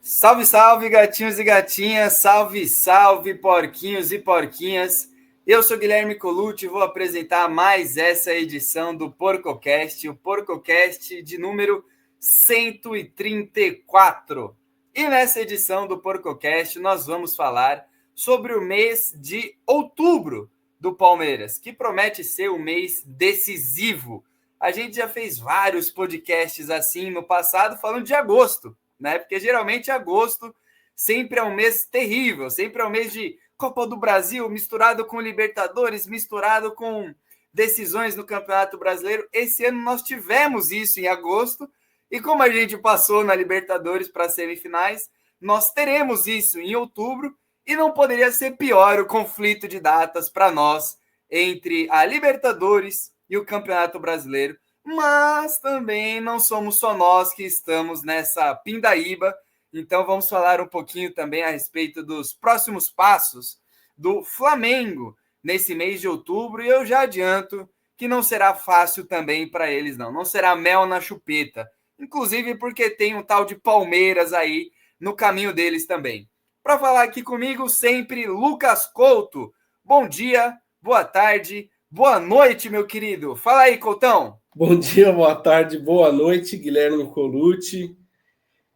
Salve, salve, gatinhos e gatinhas, salve, salve, porquinhos e porquinhas. Eu sou Guilherme Colucci e vou apresentar mais essa edição do PorcoCast, o PorcoCast de número 134. E nessa edição do PorcoCast nós vamos falar sobre o mês de outubro do Palmeiras, que promete ser um mês decisivo. A gente já fez vários podcasts assim no passado falando de agosto, né? Porque geralmente agosto sempre é um mês terrível, sempre é um mês de Copa do Brasil, misturado com Libertadores, misturado com decisões no Campeonato Brasileiro. Esse ano nós tivemos isso em agosto, e como a gente passou na Libertadores para as semifinais, nós teremos isso em outubro, e não poderia ser pior o conflito de datas para nós entre a Libertadores e o Campeonato Brasileiro. Mas também não somos só nós que estamos nessa pindaíba, então vamos falar um pouquinho também a respeito dos próximos passos do Flamengo nesse mês de outubro, e eu já adianto que não será fácil também para eles, não será mel na chupeta, inclusive porque tem um tal de Palmeiras aí no caminho deles também. Para falar aqui comigo sempre, Lucas Couto. Bom dia, boa tarde, boa noite, meu querido. Fala aí, Coutão. Bom dia, boa tarde, boa noite, Guilherme Colucci.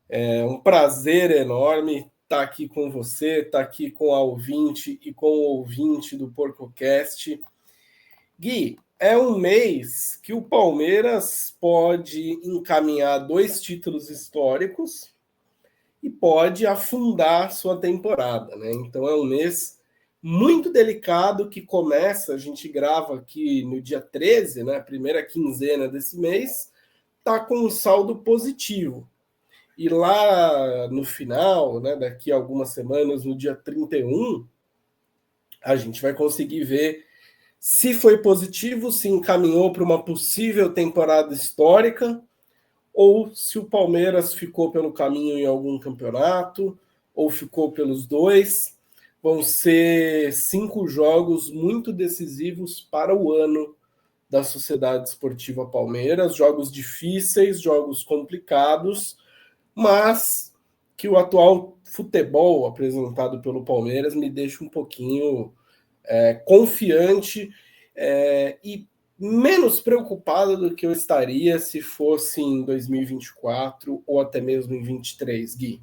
É um prazer enorme estar aqui com você, estar aqui com a ouvinte e com o ouvinte do PorcoCast. Gui, é um mês que o Palmeiras pode encaminhar 2 títulos históricos e pode afundar sua temporada, né? Então é um mês muito delicado que começa, a gente grava aqui no dia 13, né, primeira quinzena desse mês, tá com um saldo positivo. E lá no final, né, daqui a algumas semanas, no dia 31, a gente vai conseguir ver se foi positivo, se encaminhou para uma possível temporada histórica, ou se o Palmeiras ficou pelo caminho em algum campeonato, ou ficou pelos dois. Vão ser 5 jogos muito decisivos para o ano da Sociedade Esportiva Palmeiras, jogos difíceis, jogos complicados, mas que o atual futebol apresentado pelo Palmeiras me deixa um pouquinho confiante e menos preocupado do que eu estaria se fosse em 2024 ou até mesmo em 23, Gui.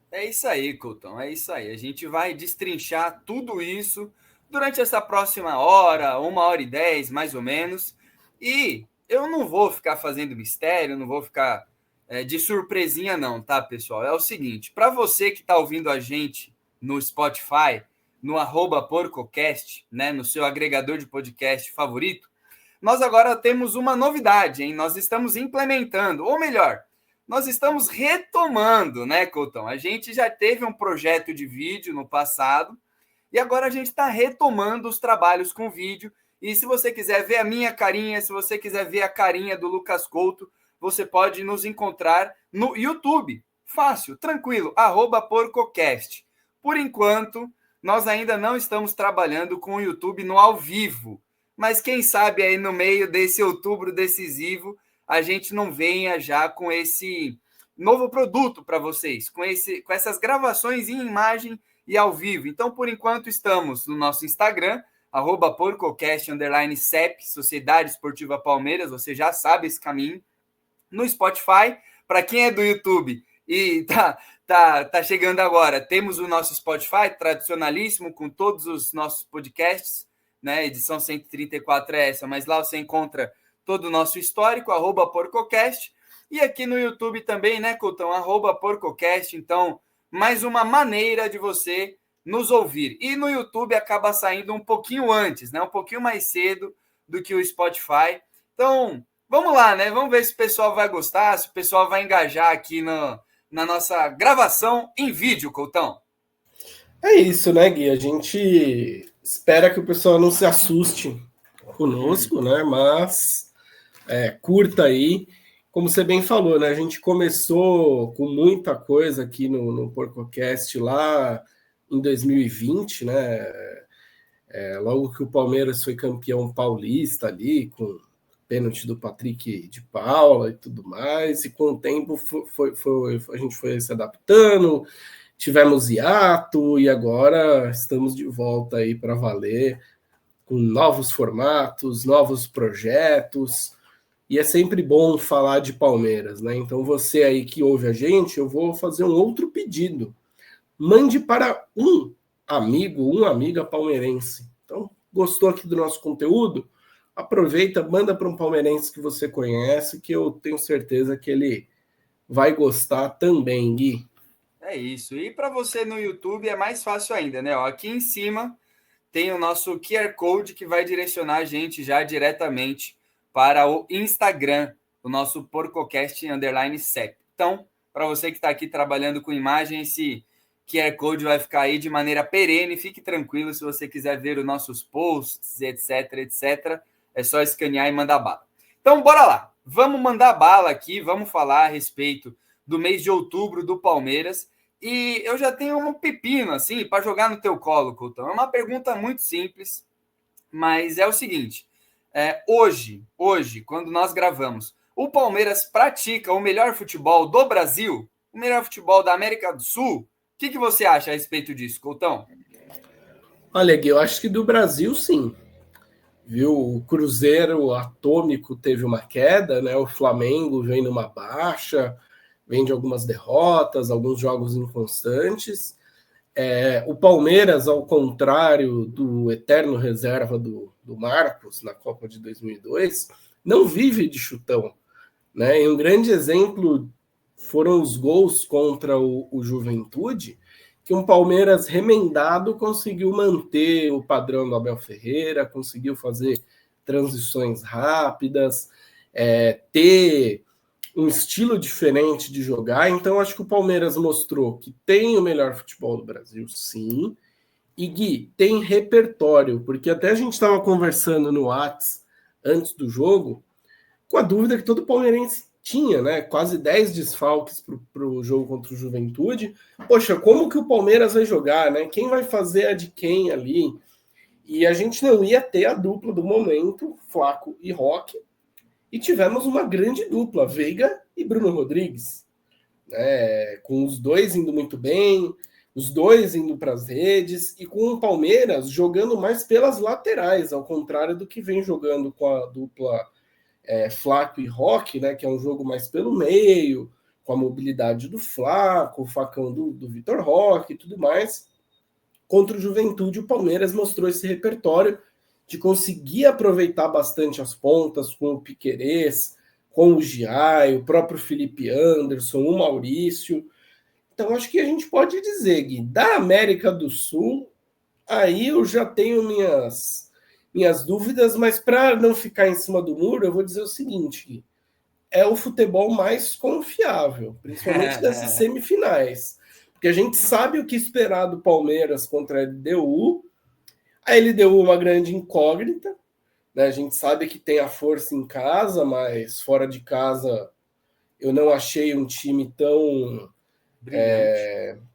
É isso aí, Coutão, é isso aí. A gente vai destrinchar tudo isso durante essa próxima hora, 1h10, mais ou menos. E eu não vou ficar fazendo mistério, não vou ficar de surpresinha não, tá, pessoal? É o seguinte, para você que está ouvindo a gente no Spotify, no @PorcoCast, né, no seu agregador de podcast favorito, nós agora temos uma novidade, hein? Nós estamos implementando, ou melhor, nós estamos retomando, né, Coutão? A gente já teve um projeto de vídeo no passado e agora a gente está retomando os trabalhos com vídeo. E se você quiser ver a minha carinha, se você quiser ver a carinha do Lucas Couto, você pode nos encontrar no YouTube. Fácil, tranquilo, @PorcoCast. Por enquanto, nós ainda não estamos trabalhando com o YouTube no ao vivo, mas quem sabe aí no meio desse outubro decisivo a gente não venha já com esse novo produto para vocês, com essas gravações em imagem e ao vivo. Então, por enquanto, estamos no nosso Instagram, @PorcoCast_CEP, Sociedade Esportiva Palmeiras, você já sabe esse caminho. No Spotify, para quem é do YouTube e tá chegando agora, temos o nosso Spotify tradicionalíssimo, com todos os nossos podcasts, né? Edição 134 é essa, mas lá você encontra todo o nosso histórico, @PorcoCast, e aqui no YouTube também, né, Coutão, @PorcoCast. Então, mais uma maneira de você nos ouvir. E no YouTube acaba saindo um pouquinho antes, né, um pouquinho mais cedo do que o Spotify. Então, vamos lá, né, vamos ver se o pessoal vai gostar, se o pessoal vai engajar aqui na nossa gravação em vídeo, Coutão. É isso, né, Gui? A gente espera que o pessoal não se assuste conosco, né? Mas curta aí. Como você bem falou, né? A gente começou com muita coisa aqui no PorcoCast lá em 2020, né? Logo que o Palmeiras foi campeão paulista ali, com pênalti do Patrick de Paula e tudo mais, e com o tempo a gente foi se adaptando, tivemos hiato, e agora estamos de volta aí para valer, com novos formatos, novos projetos, e é sempre bom falar de Palmeiras, né? Então você aí que ouve a gente, eu vou fazer um outro pedido. Mande para um amigo, uma amiga palmeirense. Então, gostou aqui do nosso conteúdo? Aproveita, manda para um palmeirense que você conhece, que eu tenho certeza que ele vai gostar também, Gui. É isso. E para você no YouTube é mais fácil ainda, né? Ó, aqui em cima tem o nosso QR Code que vai direcionar a gente já diretamente para o Instagram, o nosso PorcoCast_CEP. Então, para você que está aqui trabalhando com imagem, esse QR Code vai ficar aí de maneira perene. Fique tranquilo, se você quiser ver os nossos posts, etc, etc, é só escanear e mandar bala. Então, bora lá. Vamos mandar bala aqui, vamos falar a respeito do mês de outubro do Palmeiras. E eu já tenho um pepino, assim, para jogar no teu colo, Coutão. É uma pergunta muito simples, mas é o seguinte. Hoje, quando nós gravamos, o Palmeiras pratica o melhor futebol do Brasil? O melhor futebol da América do Sul? O que você acha a respeito disso, Coutão? Olha, Gui, eu acho que do Brasil, sim. Viu? O Cruzeiro atômico teve uma queda, né? O Flamengo vem numa baixa, vem de algumas derrotas, alguns jogos inconstantes. O Palmeiras, ao contrário do eterno reserva do Marcos na Copa de 2002, não vive de chutão, né? E um grande exemplo foram os gols contra o Juventude, que um Palmeiras remendado conseguiu manter o padrão do Abel Ferreira, conseguiu fazer transições rápidas, ter um estilo diferente de jogar. Então, acho que o Palmeiras mostrou que tem o melhor futebol do Brasil, sim. E, Gui, tem repertório, porque até a gente estava conversando no Whats antes do jogo, com a dúvida que todo palmeirense tinha, né? Quase 10 desfalques para o jogo contra o Juventude. Poxa, como que o Palmeiras vai jogar, né? Quem vai fazer a de quem ali? E a gente não ia ter a dupla do momento, Flaco e Roque, e tivemos uma grande dupla, Veiga e Bruno Rodrigues, né? Com os dois indo muito bem, os dois indo para as redes, e com o Palmeiras jogando mais pelas laterais, ao contrário do que vem jogando com a dupla Flaco e Roque, né? Que é um jogo mais pelo meio, com a mobilidade do Flaco, o facão do Vitor Roque e tudo mais. Contra o Juventude, o Palmeiras mostrou esse repertório de conseguir aproveitar bastante as pontas com o Piquerez, com o Giai, o próprio Felipe Anderson, o Maurício. Então, acho que a gente pode dizer, Gui, da América do Sul, aí eu já tenho minhas dúvidas, mas para não ficar em cima do muro, eu vou dizer o seguinte, Gui, é o futebol mais confiável, principalmente dessas semifinais. Porque a gente sabe o que esperar do Palmeiras contra a LDU. A LDU é uma grande incógnita, né? A gente sabe que tem a força em casa, mas fora de casa eu não achei um time tão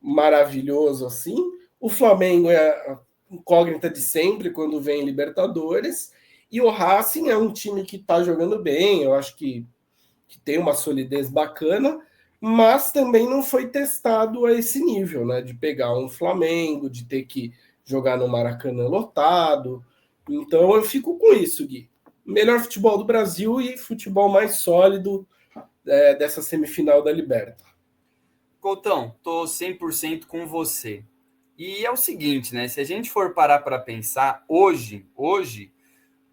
maravilhoso assim. O Flamengo é a incógnita de sempre quando vem Libertadores, e o Racing é um time que está jogando bem, eu acho que tem uma solidez bacana, mas também não foi testado a esse nível, né? De pegar um Flamengo, de ter que jogar no Maracanã lotado. Então eu fico com isso, Gui. Melhor futebol do Brasil e futebol mais sólido dessa semifinal da Liberta. Coutão, tô 100% com você. E é o seguinte, né? Se a gente for parar para pensar, hoje,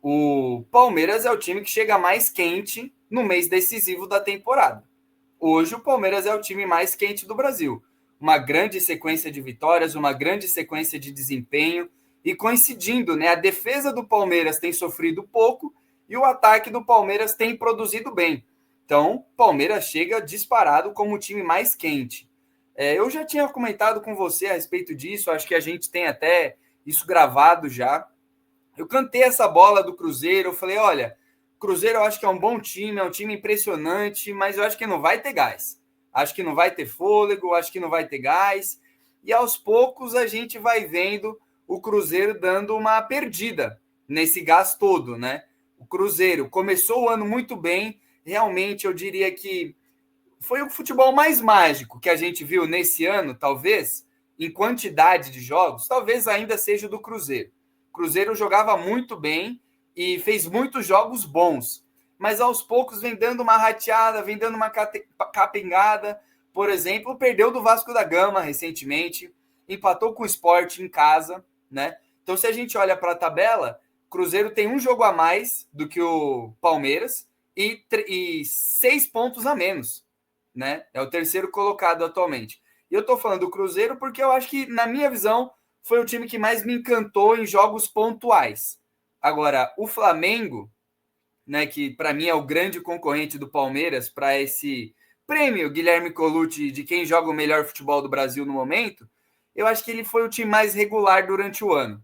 o Palmeiras é o time que chega mais quente no mês decisivo da temporada. Hoje o Palmeiras é o time mais quente do Brasil. Uma grande sequência de vitórias, uma grande sequência de desempenho, e coincidindo, né? A defesa do Palmeiras tem sofrido pouco e o ataque do Palmeiras tem produzido bem. Então, o Palmeiras chega disparado como o time mais quente. Eu já tinha comentado com você a respeito disso, acho que a gente tem até isso gravado já. Eu cantei essa bola do Cruzeiro, eu falei, olha, Cruzeiro eu acho que é um bom time, é um time impressionante, mas eu acho que não vai ter gás. Acho que não vai ter fôlego, acho que não vai ter gás. E aos poucos a gente vai vendo o Cruzeiro dando uma perdida nesse gás todo, né? O Cruzeiro começou o ano muito bem, realmente eu diria que foi o futebol mais mágico que a gente viu nesse ano, talvez, em quantidade de jogos, talvez ainda seja o do Cruzeiro. O Cruzeiro jogava muito bem e fez muitos jogos bons, mas aos poucos vem dando uma rateada, vem dando uma capengada. Por exemplo, perdeu do Vasco da Gama recentemente, empatou com o Sport em casa, né? Então, se a gente olha para a tabela, o Cruzeiro tem um jogo a mais do que o Palmeiras e 6 pontos a menos, né? É o terceiro colocado atualmente. E eu tô falando do Cruzeiro porque eu acho que, na minha visão, foi o time que mais me encantou em jogos pontuais. Agora, o Flamengo, né, que para mim é o grande concorrente do Palmeiras para esse prêmio Guilherme Colucci de quem joga o melhor futebol do Brasil no momento, eu acho que ele foi o time mais regular durante o ano.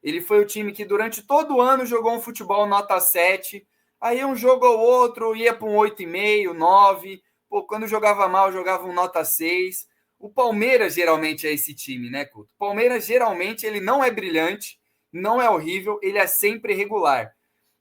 Ele foi o time que durante todo o ano jogou um futebol nota 7, aí um jogo ou outro ia para um 8,5, 9, pô, quando jogava mal jogava um nota 6. O Palmeiras geralmente é esse time, né, Couto? O Palmeiras geralmente ele não é brilhante, não é horrível, ele é sempre regular.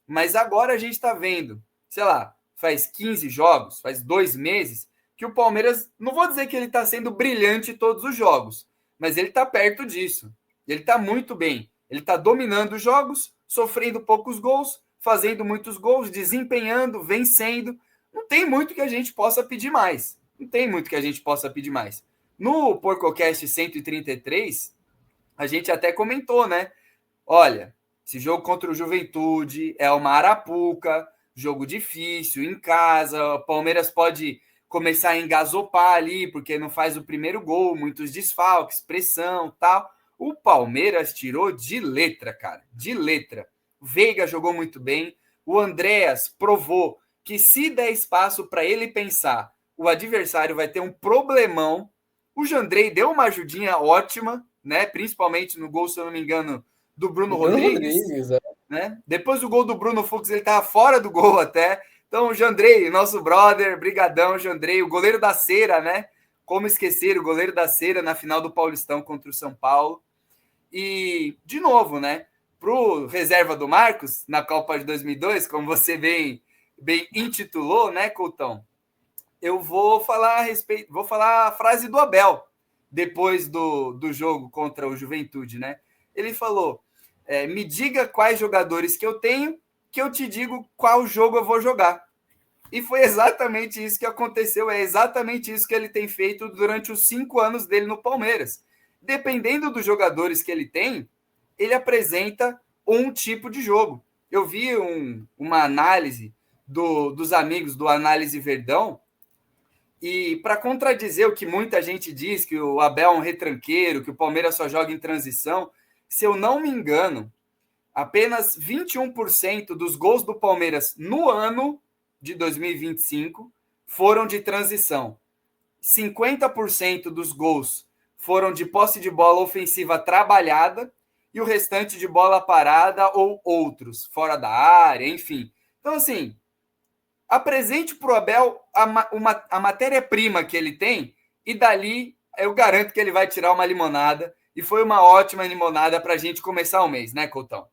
Mas agora a gente está vendo, sei lá, faz 15 jogos, faz 2 meses, que o Palmeiras, não vou dizer que ele está sendo brilhante em todos os jogos, mas ele está perto disso. Ele está muito bem. Ele está dominando os jogos, sofrendo poucos gols, fazendo muitos gols, desempenhando, vencendo. Não tem muito que a gente possa pedir mais. Não tem muito que a gente possa pedir mais. No PorcoCast 133, a gente até comentou, né? Olha, esse jogo contra o Juventude é uma arapuca, jogo difícil, em casa. O Palmeiras pode começar a engasopar ali, porque não faz o primeiro gol, muitos desfalques, pressão, tal. O Palmeiras tirou de letra, cara, de letra. O Veiga jogou muito bem. O Andréas provou que se der espaço para ele pensar, o adversário vai ter um problemão. O Jandrei deu uma ajudinha ótima, né? Principalmente no gol, se eu não me engano, do Bruno Rodrigues, né? Depois do gol do Bruno Fux, ele estava fora do gol até. Então, o Jandrei, nosso brother, brigadão, Jandrei, o goleiro da Cera, né? Como esquecer o goleiro da Cera na final do Paulistão contra o São Paulo. E, de novo, né? Pro reserva do Marcos, na Copa de 2002, como você bem intitulou, né, Coutão? Eu vou falar a respeito, vou falar a frase do Abel, depois do jogo contra o Juventude, né? Ele falou, me diga quais jogadores que eu tenho, que eu te digo qual jogo eu vou jogar. E foi exatamente isso que aconteceu, é exatamente isso que ele tem feito durante os 5 anos dele no Palmeiras. Dependendo dos jogadores que ele tem, ele apresenta um tipo de jogo. Eu vi uma análise dos amigos do Análise Verdão, e para contradizer o que muita gente diz, que o Abel é um retranqueiro, que o Palmeiras só joga em transição, se eu não me engano, apenas 21% dos gols do Palmeiras no ano de 2025 foram de transição. 50% dos gols foram de posse de bola ofensiva trabalhada e o restante de bola parada ou outros, fora da área, enfim. Então, assim, apresente para o Abel a matéria-prima que ele tem e dali eu garanto que ele vai tirar uma limonada. E foi uma ótima limonada para a gente começar o mês, né, Coutão?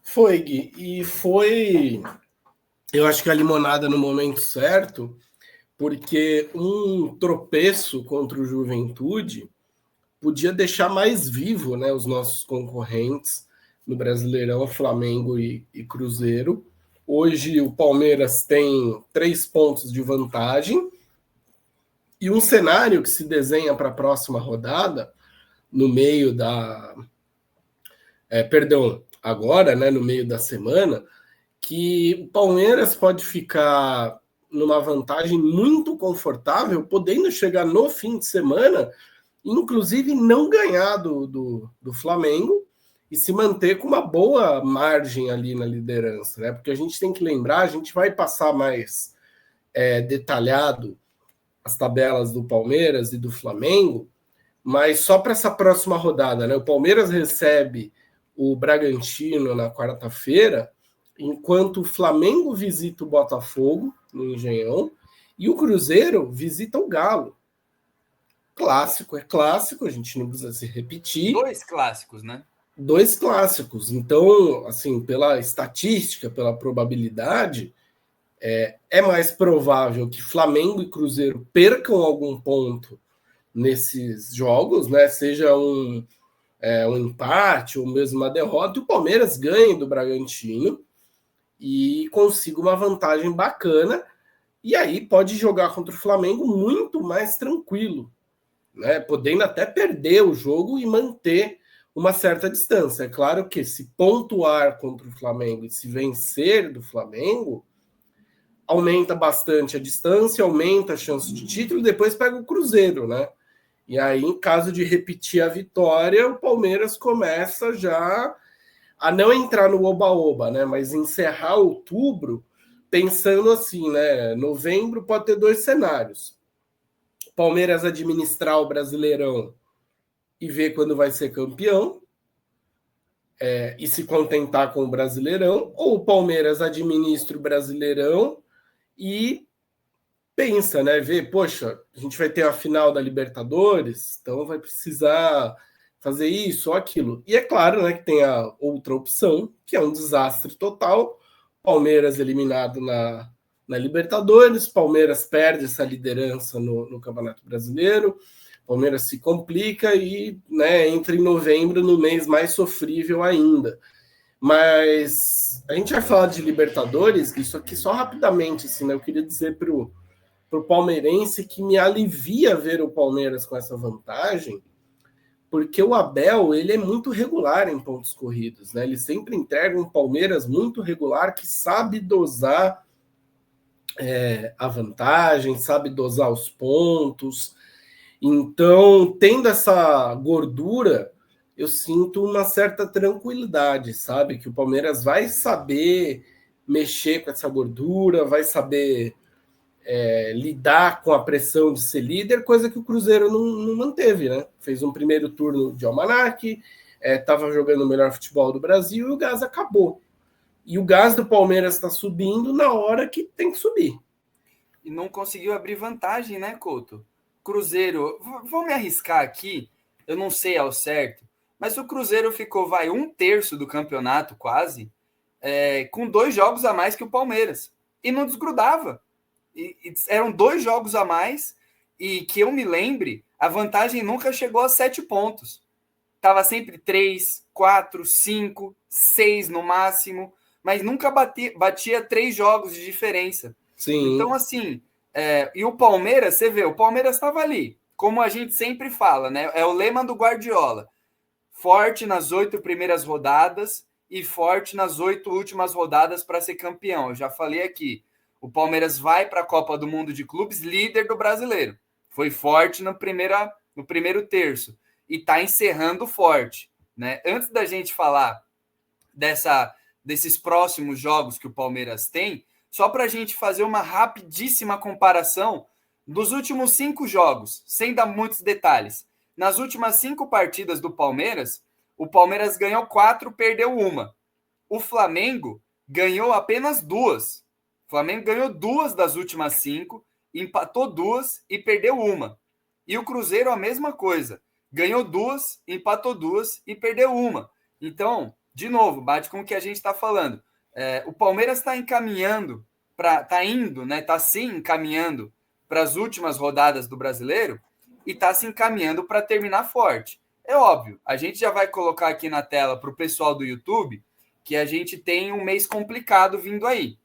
Foi, Gui. E foi, eu acho que a limonada no momento certo, porque um tropeço contra o Juventude podia deixar mais vivo, né, os nossos concorrentes no Brasileirão, Flamengo e Cruzeiro. Hoje o Palmeiras tem 3 pontos de vantagem e um cenário que se desenha para a próxima rodada, no meio da... agora, né, no meio da semana, que o Palmeiras pode ficar numa vantagem muito confortável, podendo chegar no fim de semana, inclusive não ganhar do Flamengo e se manter com uma boa margem ali na liderança, né? Porque a gente tem que lembrar, a gente vai passar mais detalhado as tabelas do Palmeiras e do Flamengo, mas só para essa próxima rodada, né? O Palmeiras recebe o Bragantino na quarta-feira, enquanto o Flamengo visita o Botafogo no Engenhão e o Cruzeiro visita o Galo. Clássico, é clássico, a gente não precisa se repetir. 2 clássicos, né? 2 clássicos. Então, assim, pela estatística, pela probabilidade, é mais provável que Flamengo e Cruzeiro percam algum ponto nesses jogos, né? Seja um empate ou mesmo uma derrota, e o Palmeiras ganhe do Bragantino e consiga uma vantagem bacana, e aí pode jogar contra o Flamengo muito mais tranquilo, né? Podendo até perder o jogo e manter uma certa distância. É claro que se pontuar contra o Flamengo e se vencer do Flamengo, aumenta bastante a distância, aumenta a chance de título, e depois pega o Cruzeiro, né? E aí, em caso de repetir a vitória, o Palmeiras começa já a não entrar no oba-oba, né? Mas encerrar outubro pensando assim, né? Novembro pode ter 2 cenários. Palmeiras administrar o Brasileirão e ver quando vai ser campeão, e se contentar com o Brasileirão, ou o Palmeiras administra o Brasileirão e pensa, né? Vê, poxa, a gente vai ter a final da Libertadores, então vai precisar fazer isso ou aquilo. E é claro, né, que tem a outra opção, que é um desastre total. Palmeiras eliminado na Libertadores, Palmeiras perde essa liderança no Campeonato Brasileiro, Palmeiras se complica e, né, entra em novembro, no mês mais sofrível ainda. Mas a gente vai falar de Libertadores, isso aqui só rapidamente, assim, né? Eu queria dizer para o palmeirense que me alivia ver o Palmeiras com essa vantagem, porque o Abel, ele é muito regular em pontos corridos, né? Ele sempre entrega um Palmeiras muito regular que sabe dosar a vantagem, sabe dosar os pontos. Então, tendo essa gordura, eu sinto uma certa tranquilidade, sabe? Que o Palmeiras vai saber mexer com essa gordura, vai saber lidar com a pressão de ser líder, coisa que o Cruzeiro não manteve, né? Fez um primeiro turno de almanaque, estava jogando o melhor futebol do Brasil e o gás acabou. E o gás do Palmeiras está subindo na hora que tem que subir. E não conseguiu abrir vantagem, né, Couto? Cruzeiro, vou me arriscar aqui, eu não sei ao certo, mas o Cruzeiro ficou, vai, 1/3 do campeonato quase, com 2 jogos a mais que o Palmeiras. E não desgrudava. Eram 2 jogos a mais, e que eu me lembre, a vantagem nunca chegou a 7 pontos. Estava sempre 3, 4, 5, 6 no máximo, mas nunca batia 3 jogos de diferença. Sim. Então, assim, e o Palmeiras, você vê, o Palmeiras estava ali, como a gente sempre fala, né? É o lema do Guardiola: forte nas 8 primeiras rodadas e forte nas 8 últimas rodadas para ser campeão. Eu já falei aqui, o Palmeiras vai para a Copa do Mundo de Clubes líder do Brasileiro. Foi forte no primeiro terço e está encerrando forte, né? Antes da gente falar desses próximos jogos que o Palmeiras tem, só para a gente fazer uma rapidíssima comparação dos últimos 5 jogos, sem dar muitos detalhes. Nas últimas 5 partidas do Palmeiras, o Palmeiras ganhou 4, perdeu 1. O Flamengo ganhou apenas 2. O Flamengo ganhou 2 das últimas 5, empatou 2 e perdeu 1. E o Cruzeiro a mesma coisa. Ganhou 2, empatou 2 e perdeu 1. Então, de novo, bate com o que a gente está falando. O Palmeiras está encaminhando, está indo, né? Está se encaminhando para as últimas rodadas do Brasileiro e está se encaminhando para terminar forte. É óbvio, a gente já vai colocar aqui na tela para o pessoal do YouTube que a gente tem um mês complicado vindo aí.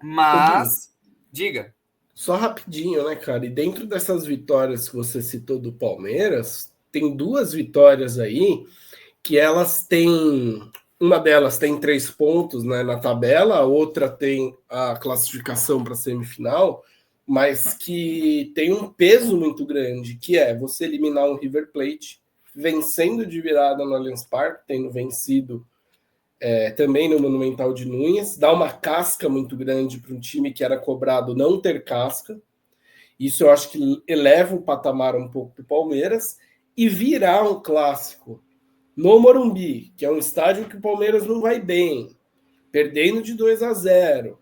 Mas, diga. Só rapidinho, né, cara? E dentro dessas vitórias que você citou do Palmeiras, tem 2 vitórias aí que elas têm. Uma delas tem 3 pontos, né, na tabela, a outra tem a classificação para a semifinal, mas que tem um peso muito grande, que é você eliminar um River Plate, vencendo de virada no Allianz Parque, tendo vencido também no Monumental de Núñez, dá uma casca muito grande para um time que era cobrado não ter casca. Isso eu acho que eleva o patamar um pouco do Palmeiras, e virar um clássico no Morumbi, que é um estádio que o Palmeiras não vai bem, perdendo de 2-0.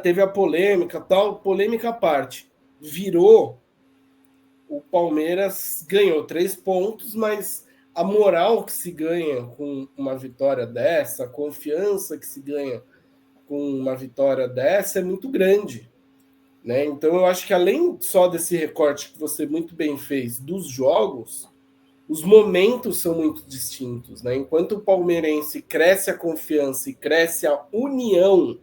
Teve a polêmica, tal, polêmica à parte. Virou, o Palmeiras ganhou 3 pontos, mas a moral que se ganha com uma vitória dessa, a confiança que se ganha com uma vitória dessa é muito grande, né? Então eu acho que além só desse recorte que você muito bem fez dos jogos, os momentos são muito distintos, né? Enquanto o palmeirense cresce a confiança e cresce a união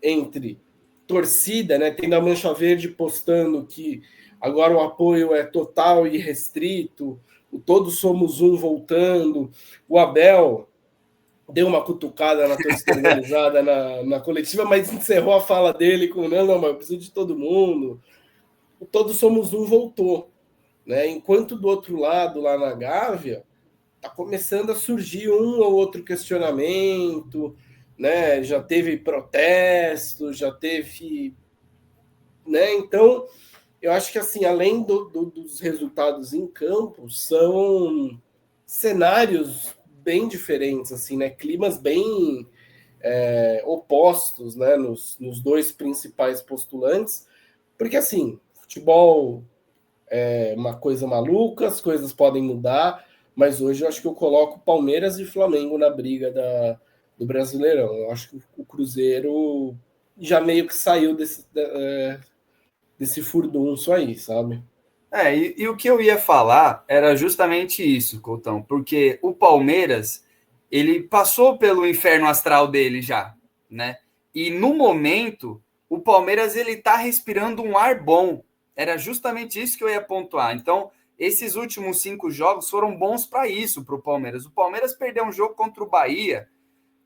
entre torcida, né? Tendo a Mancha Verde postando que agora o apoio é total e restrito, o Todos Somos Um voltando, o Abel deu uma cutucada na torcida organizada na coletiva, mas encerrou a fala dele com não, mas eu preciso de todo mundo. O Todos Somos Um voltou, né? Enquanto do outro lado, lá na Gávea, está começando a surgir um ou outro questionamento, né? Já teve protesto, já teve, né? Então, eu acho que assim, além dos resultados em campo, são cenários bem diferentes, assim, né? Climas bem opostos, né? Nos dois principais postulantes, porque assim, futebol é uma coisa maluca, as coisas podem mudar, mas hoje eu acho que eu coloco Palmeiras e Flamengo na briga do Brasileirão. Eu acho que o Cruzeiro já meio que saiu desse furdunço aí, sabe? E o que eu ia falar era justamente isso, Coutão, porque o Palmeiras, ele passou pelo inferno astral dele já, né? E no momento, o Palmeiras ele tá respirando um ar bom. Era justamente isso que eu ia pontuar. Então, esses últimos 5 jogos foram bons para isso, para o Palmeiras. O Palmeiras perdeu um jogo contra o Bahia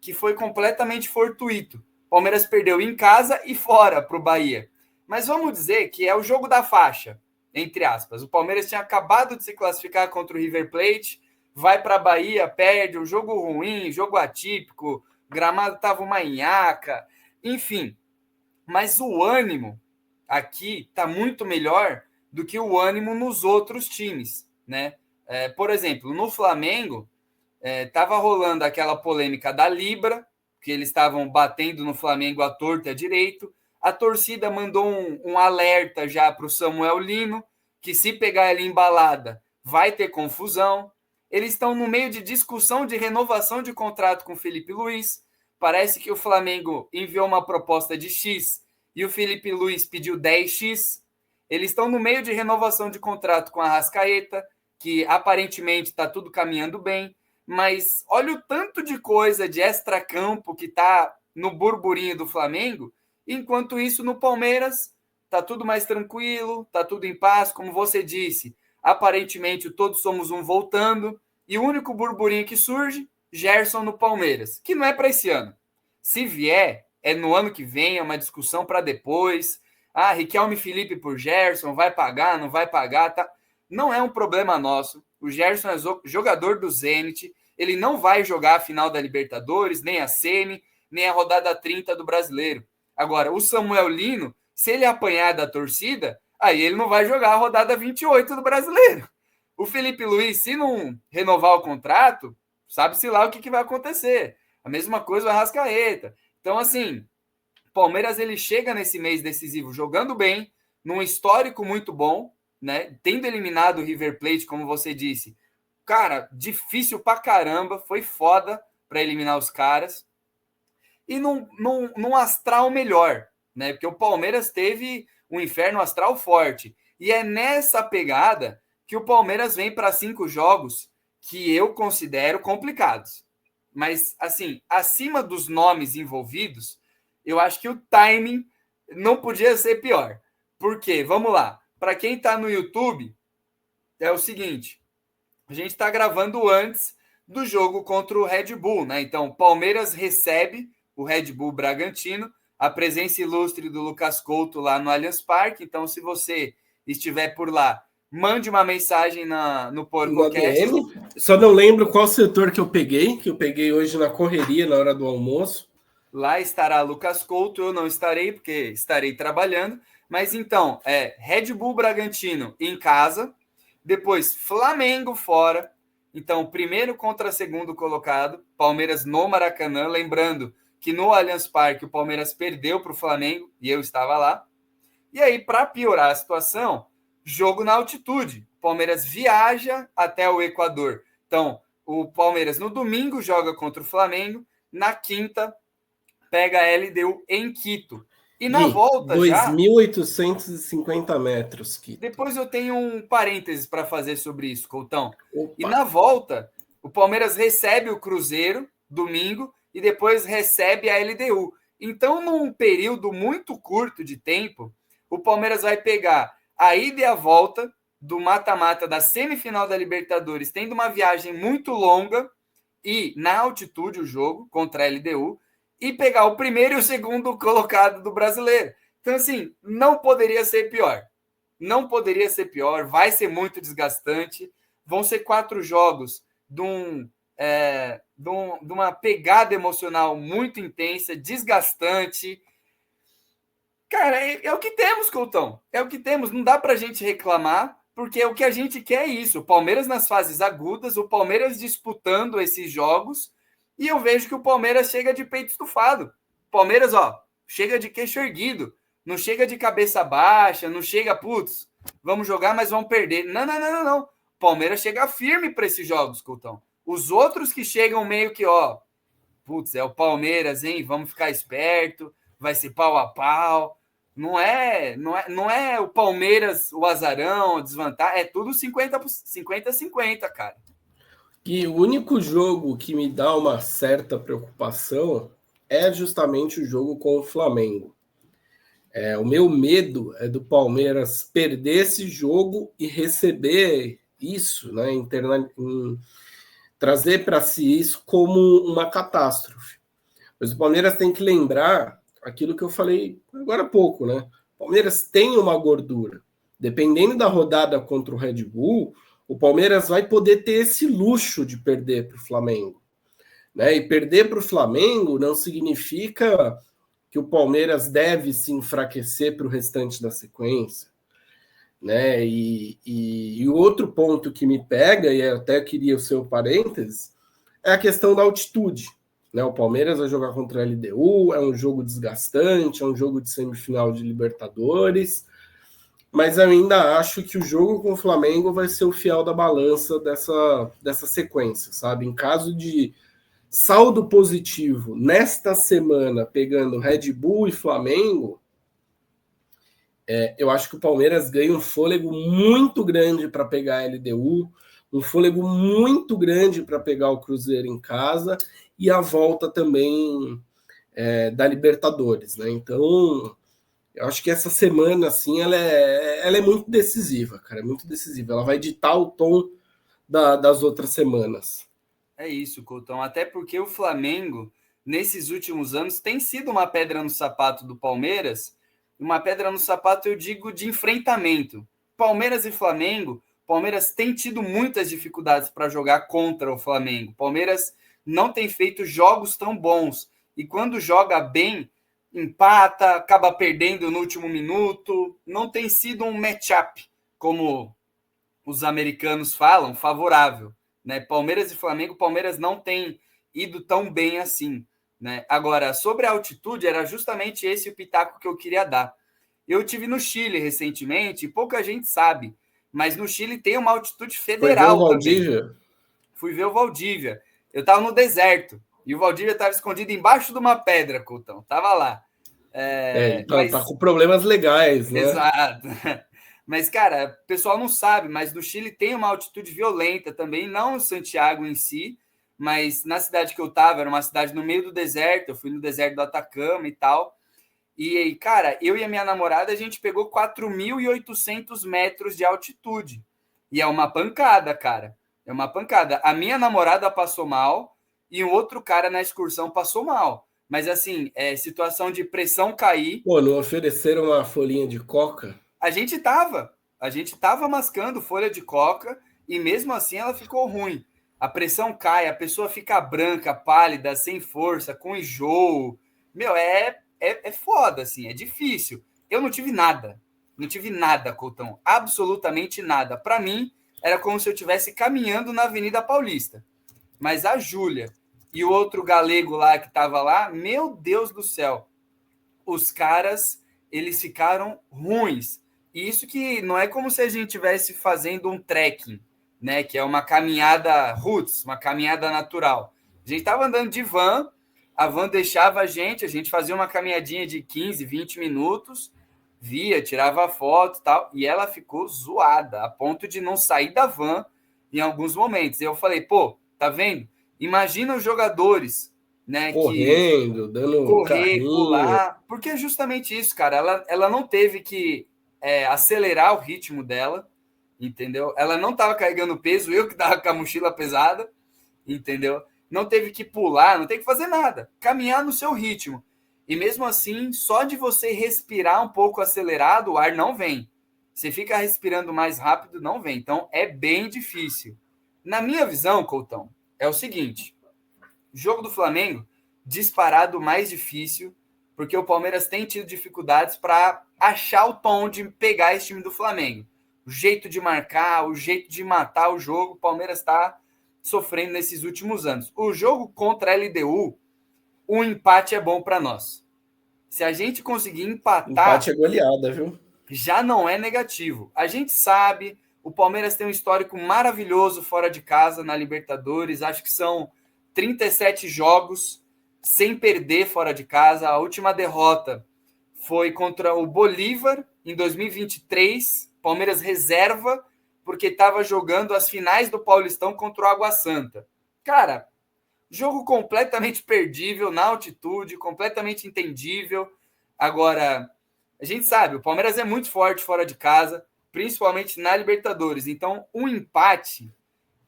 que foi completamente fortuito. O Palmeiras perdeu em casa e fora para o Bahia. Mas vamos dizer que é o jogo da faixa, entre aspas. O Palmeiras tinha acabado de se classificar contra o River Plate, vai para a Bahia, perde, um jogo ruim, jogo atípico, gramado estava uma nhaca, enfim. Mas o ânimo aqui está muito melhor do que o ânimo nos outros times, né? Por exemplo, no Flamengo, estava rolando aquela polêmica da Libra, que eles estavam batendo no Flamengo à torta e à direito. A torcida mandou um alerta já para o Samuel Lino, que se pegar ele embalada, vai ter confusão. Eles estão no meio de discussão de renovação de contrato com o Felipe Luiz. Parece que o Flamengo enviou uma proposta de X e o Felipe Luiz pediu 10x. Eles estão no meio de renovação de contrato com a Arrascaeta, que aparentemente está tudo caminhando bem. Mas olha o tanto de coisa de extracampo que está no burburinho do Flamengo, enquanto isso no Palmeiras está tudo mais tranquilo, está tudo em paz, como você disse, aparentemente todos somos um voltando, e o único burburinho que surge, Gerson no Palmeiras, que não é para esse ano. Se vier, é no ano que vem, é uma discussão para depois. Riquelme Felipe por Gerson, vai pagar, não vai pagar, tá? Não é um problema nosso. O Gerson é jogador do Zenit, ele não vai jogar a final da Libertadores, nem a semi, nem a rodada 30 do Brasileiro. Agora, o Samuel Lino, se ele apanhar da torcida, aí ele não vai jogar a rodada 28 do Brasileiro. O Felipe Luiz, se não renovar o contrato, sabe-se lá o que vai acontecer. A mesma coisa o Arrascaeta. Então, assim, o Palmeiras ele chega nesse mês decisivo jogando bem, num histórico muito bom, né? Tendo eliminado o River Plate, como você disse, cara, difícil pra caramba, foi foda para eliminar os caras. E num astral melhor, né? Porque o Palmeiras teve um inferno astral forte. E é nessa pegada que o Palmeiras vem para 5 jogos que eu considero complicados. Mas, assim, acima dos nomes envolvidos, eu acho que o timing não podia ser pior. Por quê? Vamos lá. Para quem está no YouTube, é o seguinte: a gente está gravando antes do jogo contra o Red Bull, né? Então, o Palmeiras recebe o Red Bull Bragantino, a presença ilustre do Lucas Couto lá no Allianz Parque. Então, se você estiver por lá, mande uma mensagem no PorcoCast. DM. Só não lembro qual setor que eu peguei hoje na correria, na hora do almoço. Lá estará Lucas Couto, eu não estarei, porque estarei trabalhando. Mas então, Red Bull Bragantino em casa, depois Flamengo fora. Então, primeiro contra segundo colocado, Palmeiras no Maracanã. Lembrando que no Allianz Parque o Palmeiras perdeu para o Flamengo e eu estava lá. E aí, para piorar a situação, jogo na altitude. Palmeiras viaja até o Equador, Então, o Palmeiras no domingo joga contra o Flamengo, na quinta pega a LDU em Quito. E na volta já... 2.850 metros, Quito. Depois eu tenho um parênteses para fazer sobre isso, Coutão. Opa. E na volta, o Palmeiras recebe o Cruzeiro, domingo, e depois recebe a LDU. Então, num período muito curto de tempo, o Palmeiras vai pegar a ida e a volta do mata-mata da semifinal da Libertadores, tendo uma viagem muito longa e na altitude o jogo contra a LDU, e pegar o primeiro e o segundo colocado do brasileiro. Então, assim, não poderia ser pior. Não poderia ser pior, vai ser muito desgastante. Vão ser 4 jogos de uma pegada emocional muito intensa, desgastante. Cara, é o que temos, Coutão. É o que temos. Não dá pra gente reclamar, porque o que a gente quer é isso. O Palmeiras nas fases agudas, o Palmeiras disputando esses jogos, e eu vejo que o Palmeiras chega de peito estufado. O Palmeiras, chega de queixo erguido. Não chega de cabeça baixa, não chega, putz, vamos jogar, mas vamos perder. Não. O Palmeiras chega firme para esses jogos, Coutão. Os outros que chegam meio que, putz, é o Palmeiras, hein? Vamos ficar esperto, vai ser pau a pau. Não é o Palmeiras, o azarão, a desvantagem, é tudo 50-50, cara. E o único jogo que me dá uma certa preocupação é justamente o jogo com o Flamengo. O meu medo é do Palmeiras perder esse jogo e receber isso, né, trazer para si isso como uma catástrofe. Mas o Palmeiras tem que lembrar aquilo que eu falei agora há pouco, né? O Palmeiras tem uma gordura. Dependendo da rodada contra o Red Bull, o Palmeiras vai poder ter esse luxo de perder para o Flamengo, né? E perder para o Flamengo não significa que o Palmeiras deve se enfraquecer para o restante da sequência, né? E o outro ponto que me pega, e até queria o seu parênteses, é a questão da altitude, né? O Palmeiras vai jogar contra a LDU, é um jogo desgastante, é um jogo de semifinal de Libertadores, mas eu ainda acho que o jogo com o Flamengo vai ser o fiel da balança dessa sequência, sabe? Em caso de saldo positivo nesta semana, pegando Red Bull e Flamengo, eu acho que o Palmeiras ganha um fôlego muito grande para pegar a LDU, um fôlego muito grande para pegar o Cruzeiro em casa e a volta também da Libertadores, né? Então, eu acho que essa semana, assim, ela é muito decisiva, cara, é muito decisiva. Ela vai ditar o tom das outras semanas. É isso, Coutão. Até porque o Flamengo, nesses últimos anos, tem sido uma pedra no sapato do Palmeiras. Uma pedra no sapato, eu digo, de enfrentamento. Palmeiras e Flamengo, Palmeiras tem tido muitas dificuldades para jogar contra o Flamengo. Palmeiras não tem feito jogos tão bons. E quando joga bem, empata, acaba perdendo no último minuto. Não tem sido um match-up, como os americanos falam, favorável. Né? Palmeiras e Flamengo, Palmeiras não tem ido tão bem assim. Né? Agora, sobre a altitude, era justamente esse o pitaco que eu queria dar. Eu tive no Chile recentemente, e pouca gente sabe, mas no Chile tem uma altitude federal. Foi ver o Valdívia? Também. Fui ver o Valdívia. Eu estava no deserto, e o Valdívia estava escondido embaixo de uma pedra, Coutão. Tava lá. Tá com problemas legais, né? Exato. Mas, cara, o pessoal não sabe, mas no Chile tem uma altitude violenta também, não em Santiago em si, mas na cidade que eu estava, era uma cidade no meio do deserto, eu fui no deserto do Atacama e tal. E, cara, eu e a minha namorada, a gente pegou 4.800 metros de altitude. E é uma pancada, cara. É uma pancada. A minha namorada passou mal e um outro cara na excursão passou mal. Mas, assim, situação de pressão cair. Pô, não ofereceram uma folhinha de coca? A gente tava mascando folha de coca e mesmo assim ela ficou ruim. A pressão cai, a pessoa fica branca, pálida, sem força, com enjoo. Meu, é foda, assim, é difícil. Eu não tive nada, Coutão, absolutamente nada. Para mim, era como se eu estivesse caminhando na Avenida Paulista. Mas a Júlia e o outro galego lá que tava lá, meu Deus do céu, os caras, eles ficaram ruins. E isso que não é como se a gente estivesse fazendo um trekking. né? Que é uma caminhada roots, uma caminhada natural. A gente estava andando de van, a van deixava a gente fazia uma caminhadinha de 15, 20 minutos, via, tirava foto e tal, e ela ficou zoada, a ponto de não sair da van em alguns momentos. E eu falei, pô, tá vendo? Imagina os jogadores, né, que Correndo, dando correr, carrinho. pular, porque é justamente isso, cara. Ela não teve que acelerar o ritmo dela, entendeu? Ela não estava carregando peso, eu que estava com a mochila pesada, entendeu? Não teve que pular, não teve que fazer nada, caminhar no seu ritmo. E mesmo assim, só de você respirar um pouco acelerado, o ar não vem. Você fica respirando mais rápido, não vem. Então é bem difícil. Na minha visão, Coutão, é o seguinte: jogo do Flamengo, disparado mais difícil, porque o Palmeiras tem tido dificuldades para achar o tom de pegar esse time do Flamengo. O jeito de marcar, o jeito de matar o jogo, o Palmeiras está sofrendo nesses últimos anos. O jogo contra a LDU, um empate é bom para nós. Se a gente conseguir Empate empatar, é goleada, viu? já não é negativo. A gente sabe, o Palmeiras tem um histórico maravilhoso fora de casa na Libertadores. Acho que são 37 jogos sem perder fora de casa. A última derrota foi contra o Bolívar em 2023. Palmeiras reserva, porque estava jogando as finais do Paulistão contra o Água Santa. Cara, jogo completamente perdível na altitude, completamente entendível. Agora, a gente sabe, o Palmeiras é muito forte fora de casa, principalmente na Libertadores. Então, um empate,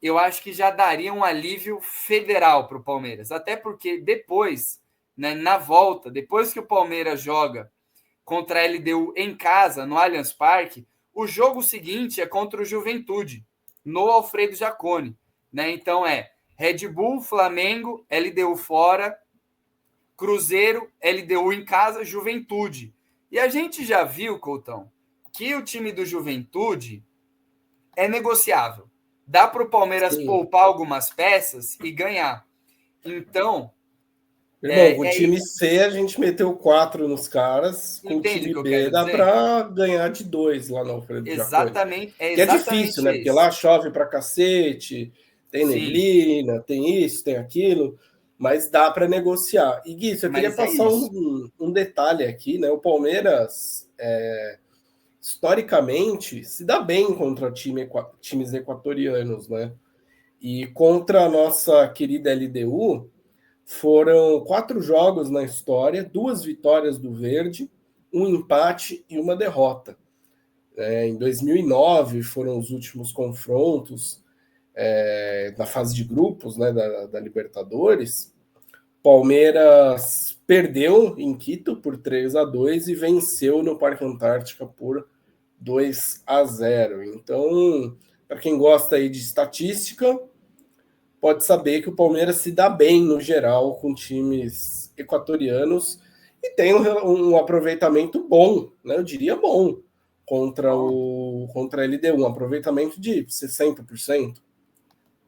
eu acho que já daria um alívio federal para o Palmeiras. Até porque depois, né, na volta, depois que o Palmeiras joga contra a LDU em casa, no Allianz Parque, o jogo seguinte é contra o Juventude, no Alfredo Jaconi. Né? Então é Red Bull, Flamengo, LDU fora, Cruzeiro, LDU em casa, Juventude. E a gente já viu, Coutão, que o time do Juventude é negociável. Dá para o Palmeiras Sim. poupar algumas peças e ganhar. Então, Irmão, com o time C a gente meteu 4 nos caras, com o entende o time que eu B quero dá dizer? para ganhar de 2 lá no Alfredo Jaconi. Exatamente, é Que é difícil, exatamente né? Porque esse. lá chove pra cacete, tem Sim, neblina, tem isso, tem aquilo, mas dá para negociar. E Gui, eu queria mas é passar isso. um detalhe aqui, né? O Palmeiras, historicamente, se dá bem contra times equatorianos, né? E contra a nossa querida LDU, foram 4 jogos na história, 2 vitórias do Verde, um empate e uma derrota. Em 2009 foram os últimos confrontos na fase de grupos, né, da Libertadores. Palmeiras perdeu em Quito por 3-2 e venceu no Parque Antártica por 2-0. Então, para quem gosta aí de estatística, pode saber que o Palmeiras se dá bem no geral com times equatorianos e tem um aproveitamento bom, né? Eu diria bom Bom, contra a LDU, um aproveitamento de 60%.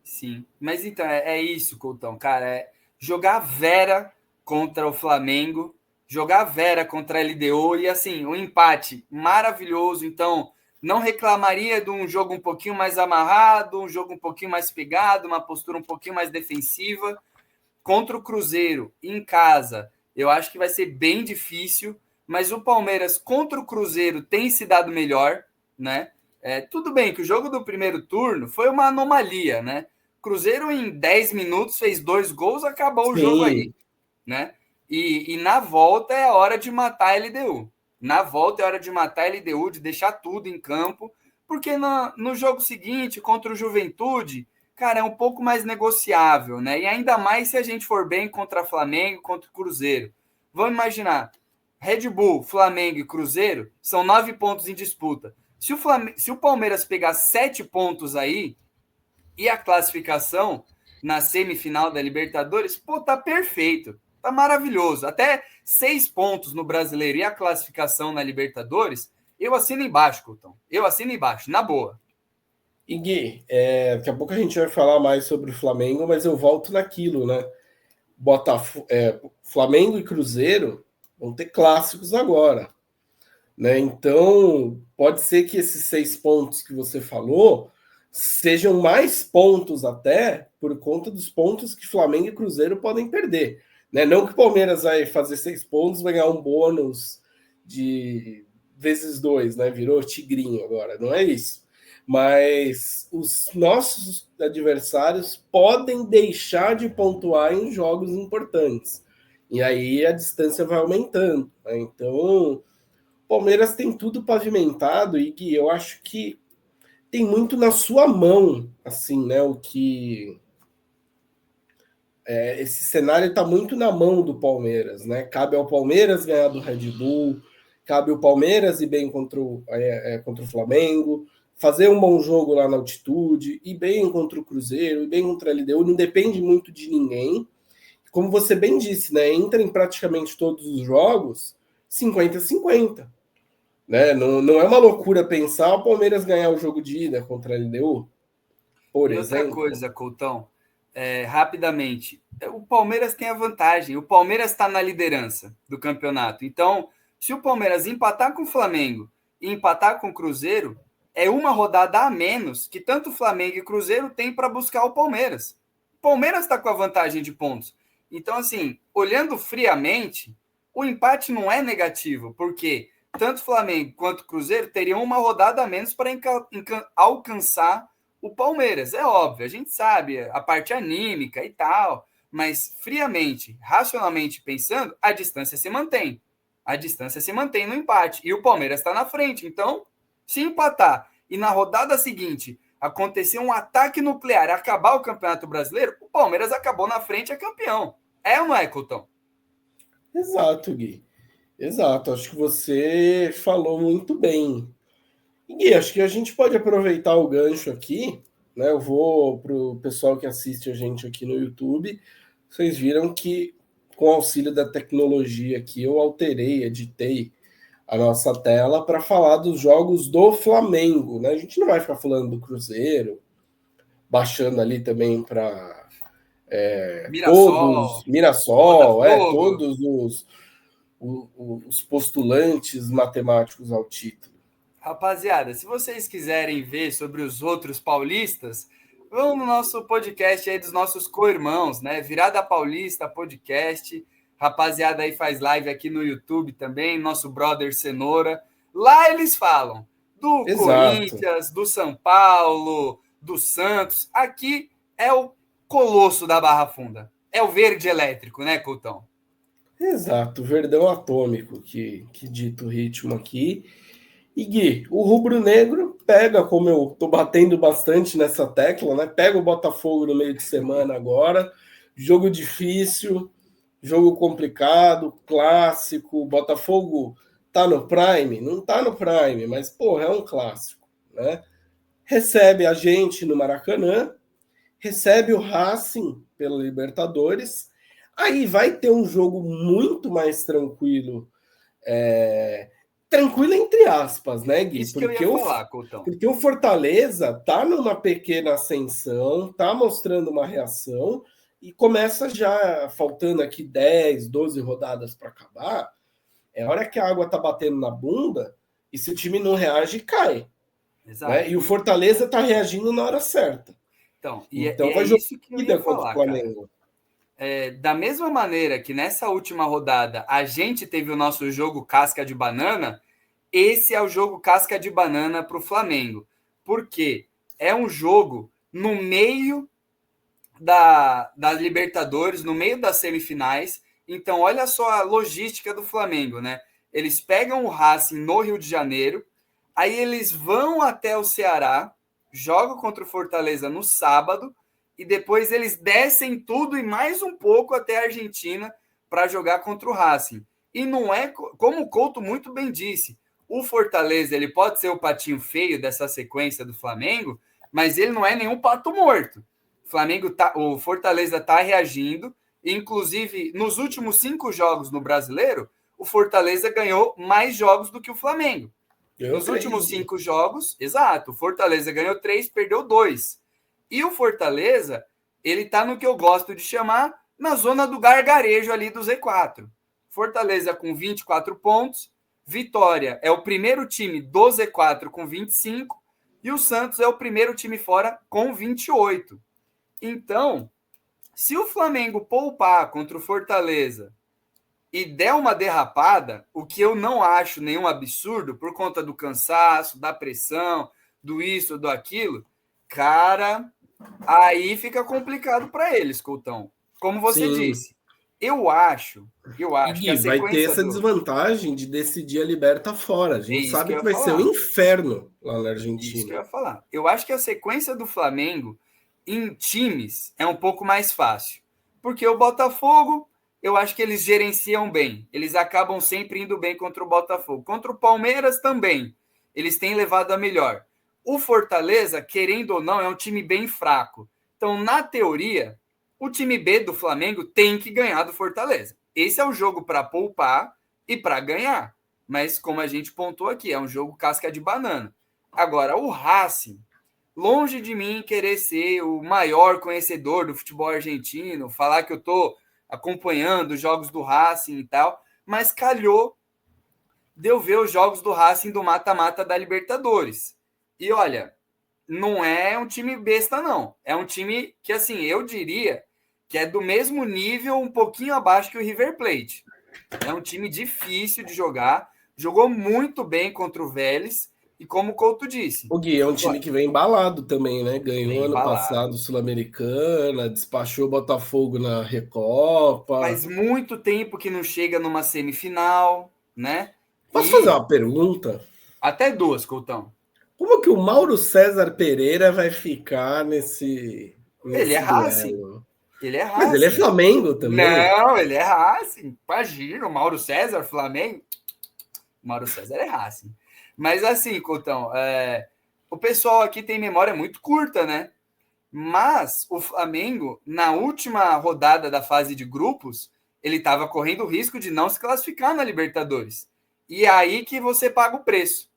sim. Mas então, é isso, Coutão, cara. É jogar Vera contra o Flamengo, jogar Vera contra a LDU e assim, um empate maravilhoso. Então, não reclamaria de um jogo um pouquinho mais amarrado, um jogo um pouquinho mais pegado, uma postura um pouquinho mais defensiva. Contra o Cruzeiro em casa, eu acho que vai ser bem difícil, mas o Palmeiras contra o Cruzeiro tem se dado melhor, né? Tudo bem que o jogo do primeiro turno foi uma anomalia, né? Cruzeiro em 10 minutos fez 2 gols, acabou o jogo aí, Sim, né? E na volta é a hora de matar a LDU. Na volta é hora de matar a LDU, de deixar tudo em campo, porque no jogo seguinte, contra o Juventude, cara, é um pouco mais negociável, né? E ainda mais se a gente for bem contra Flamengo, contra o Cruzeiro. Vamos imaginar, Red Bull, Flamengo e Cruzeiro são 9 pontos em disputa. Se o Palmeiras pegar 7 pontos aí e a classificação na semifinal da Libertadores, pô, tá perfeito, tá maravilhoso. Até 6 pontos no Brasileiro e a classificação na Libertadores, eu assino embaixo, Couton. Eu assino embaixo, na boa. e Gui, daqui a pouco a gente vai falar mais sobre o Flamengo, mas eu volto naquilo, né? Flamengo e Cruzeiro vão ter clássicos agora, né? Então pode ser que esses 6 pontos que você falou sejam mais pontos até por conta dos pontos que Flamengo e Cruzeiro podem perder. Né? Não que o Palmeiras vai fazer 6 pontos, vai ganhar um bônus de vezes 2, né? Virou tigrinho agora, não é isso. Mas os nossos adversários podem deixar de pontuar em jogos importantes. E aí a distância vai aumentando. Né? Então, o Palmeiras tem tudo pavimentado e Gui, eu acho que tem muito na sua mão, assim, né? O que esse cenário está muito na mão do Palmeiras, né? Cabe ao Palmeiras ganhar do Red Bull, cabe ao Palmeiras ir bem contra o Flamengo, fazer um bom jogo lá na altitude, ir bem contra o Cruzeiro, ir bem contra a LDU, não depende muito de ninguém. Como você bem disse, né? Entra em praticamente todos os jogos 50-50. Né? Não é uma loucura pensar o Palmeiras ganhar o jogo de ida contra a LDU, por E outra exemplo. coisa, Coutão, rapidamente, o Palmeiras tem a vantagem, o Palmeiras está na liderança do campeonato. Então, se o Palmeiras empatar com o Flamengo e empatar com o Cruzeiro, é uma rodada a menos que tanto Flamengo e Cruzeiro têm para buscar o Palmeiras. O Palmeiras está com a vantagem de pontos. Então, assim, olhando friamente, o empate não é negativo, porque tanto Flamengo quanto Cruzeiro teriam uma rodada a menos para alcançar o Palmeiras. É óbvio, a gente sabe a parte anímica e tal, mas friamente, racionalmente pensando, a distância se mantém. A distância se mantém no empate e o Palmeiras está na frente. Então, se empatar e na rodada seguinte acontecer um ataque nuclear e acabar o Campeonato Brasileiro, o Palmeiras acabou na frente, é campeão. É ou não é, Coutão? Exato, Gui. Exato, acho que você falou muito bem. E Gui, acho que a gente pode aproveitar o gancho aqui, né? Eu vou para o pessoal que assiste a gente aqui no YouTube. Vocês viram que, com o auxílio da tecnologia aqui, eu alterei, editei a nossa tela para falar dos jogos do Flamengo, né? A gente não vai ficar falando do Cruzeiro, baixando ali também para todos, Mirassol, Botafogo. todos os postulantes matemáticos ao título. Rapaziada, se vocês quiserem ver sobre os outros paulistas, vão no nosso podcast aí dos nossos co-irmãos, né? Virada Paulista Podcast. Rapaziada aí faz live aqui no YouTube também, nosso brother Cenoura. Lá eles falam do Exato, Corinthians, do São Paulo, do Santos. Aqui é o colosso da Barra Funda. É o verde elétrico, né, Coutão? exato. Verdão atômico que dita o ritmo aqui. E Gui, o rubro-negro pega, como eu tô batendo bastante nessa tecla, né? Pega o Botafogo no meio de semana agora. Jogo difícil, jogo complicado, clássico. O Botafogo tá no Prime? Não tá no Prime, mas, porra, é um clássico, né? Recebe a gente no Maracanã, recebe o Racing pela Libertadores. Aí vai ter um jogo muito mais tranquilo, tranquilo entre aspas, né, Gui? Isso que eu ia falar, Coutão. Porque o Fortaleza tá numa pequena ascensão, tá mostrando uma reação e começa já, faltando aqui 10, 12 rodadas para acabar, é hora que a água tá batendo na bunda e se o time não reage, cai. Exato. Né? E o Fortaleza tá reagindo na hora certa. Então, Vai jogar isso que eu ia contra o falar, cara. Flamengo. Da mesma maneira que nessa última rodada a gente teve o nosso jogo casca de banana, esse é o jogo casca de banana para o Flamengo. Porque é um jogo no meio da Libertadores, no meio das semifinais. Então, olha só a logística do Flamengo, né? Eles pegam o Racing no Rio de Janeiro, aí eles vão até o Ceará, jogam contra o Fortaleza no sábado, e depois eles descem tudo e mais um pouco até a Argentina para jogar contra o Racing. E não é, como o Couto muito bem disse, o Fortaleza ele pode ser o patinho feio dessa sequência do Flamengo, mas ele não é nenhum pato morto. O Fortaleza está reagindo, inclusive nos últimos 5 jogos no Brasileiro, o Fortaleza ganhou mais jogos do que o Flamengo. Nos últimos 5 jogos, exato, o Fortaleza ganhou 3, perdeu 2. E o Fortaleza, ele está no que eu gosto de chamar na zona do gargarejo ali do Z4. Fortaleza com 24 pontos, Vitória é o primeiro time do Z4 com 25, E o Santos é o primeiro time fora com 28. Então, se o Flamengo poupar contra o Fortaleza e der uma derrapada, o que eu não acho nenhum absurdo, por conta do cansaço, da pressão, do isso, do aquilo, cara, aí fica complicado para eles, Coutão. Como você Sim. disse, eu acho E que a Gui, vai ter sequência essa do... desvantagem de decidir a Liberta fora. A É gente isso que sabe eu que ia vai ser um falar. inferno lá na Isso que eu Argentina. ia falar. Eu acho que a sequência do Flamengo em times é um pouco mais fácil. Porque o Botafogo, eu acho que eles gerenciam bem. Eles acabam sempre indo bem contra o Botafogo. Contra o Palmeiras também. Eles têm levado a melhor. O Fortaleza, querendo ou não, é um time bem fraco. Então, na teoria, o time B do Flamengo tem que ganhar do Fortaleza. Esse é o jogo para poupar e para ganhar. Mas, como a gente pontuou aqui, é um jogo casca de banana. Agora, o Racing, longe de mim querer ser o maior conhecedor do futebol argentino, falar que eu estou acompanhando os jogos do Racing e tal, mas calhou de eu ver os jogos do Racing do mata-mata da Libertadores. E olha, não é um time besta, não. É um time que, assim, eu diria que é do mesmo nível, um pouquinho abaixo que o River Plate. É um time difícil de jogar, jogou muito bem contra o Vélez, e como o Couto disse, O Gui é um time que vem embalado também, né? Ganhou bem ano passado embalado. Sul-Americana, despachou o Botafogo na Recopa. Faz muito tempo que não chega numa semifinal, né? Posso fazer E uma pergunta? até duas, Coutão. Como que o Mauro César Pereira vai ficar Ele é nesse Racing. duelo? Ele é Mas ele é Racing. Flamengo também. Não, ele é Racing. Imagina, o Mauro César, Flamengo. O Mauro César é Racing. Mas assim, Coutão, o pessoal aqui tem memória muito curta, né? Mas o Flamengo, na última rodada da fase de grupos, ele estava correndo o risco de não se classificar na Libertadores. E é aí que você paga o preço.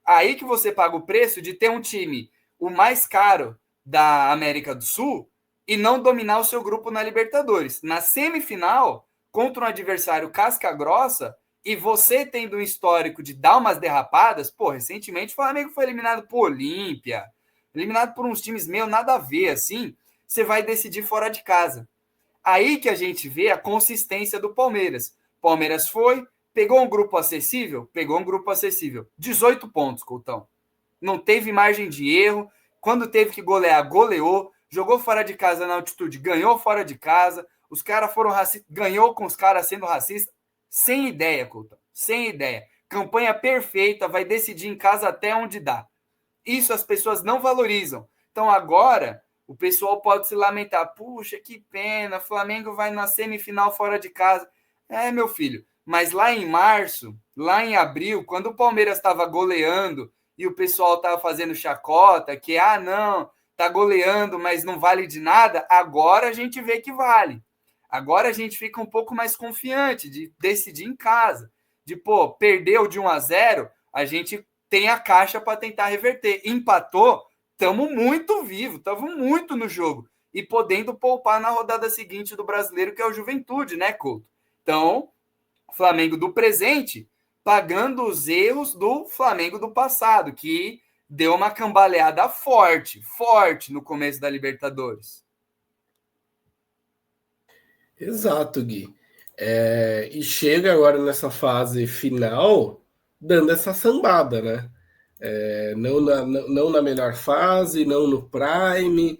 Aí que você paga o preço de ter um time o mais caro da América do Sul e não dominar o seu grupo na Libertadores. Na semifinal, contra um adversário casca grossa, e você tendo um histórico de dar umas derrapadas, pô, recentemente o Flamengo foi eliminado por Olímpia, eliminado por uns times meio nada a ver, assim, você vai decidir fora de casa. Aí que a gente vê a consistência do Palmeiras. Palmeiras foi, pegou um grupo acessível? Pegou um grupo acessível. 18 pontos, Coutão. Não teve margem de erro. Quando teve que golear, goleou. Jogou fora de casa na altitude, ganhou fora de casa. Os caras foram racistas, ganhou com os caras sendo racistas. Sem ideia, Coutão. Sem ideia. Campanha perfeita, vai decidir em casa até onde dá. Isso as pessoas não valorizam. Então agora o pessoal pode se lamentar. Puxa, que pena, o Flamengo vai na semifinal fora de casa. É, meu filho, mas lá em março, lá em abril, quando o Palmeiras estava goleando e o pessoal estava fazendo chacota, que, não, tá goleando, mas não vale de nada, agora a gente vê que vale. Agora a gente fica um pouco mais confiante de decidir em casa. De, pô, perdeu de 1-0, a gente tem a caixa para tentar reverter. Empatou, estamos muito vivos, estamos muito no jogo. E podendo poupar na rodada seguinte do brasileiro, que é o Juventude, né, Couto? Então, Flamengo do presente pagando os erros do Flamengo do passado, que deu uma cambaleada forte, forte no começo da Libertadores. Exato, Gui. E chega agora nessa fase final dando essa sambada, né? Não na melhor fase, não no prime,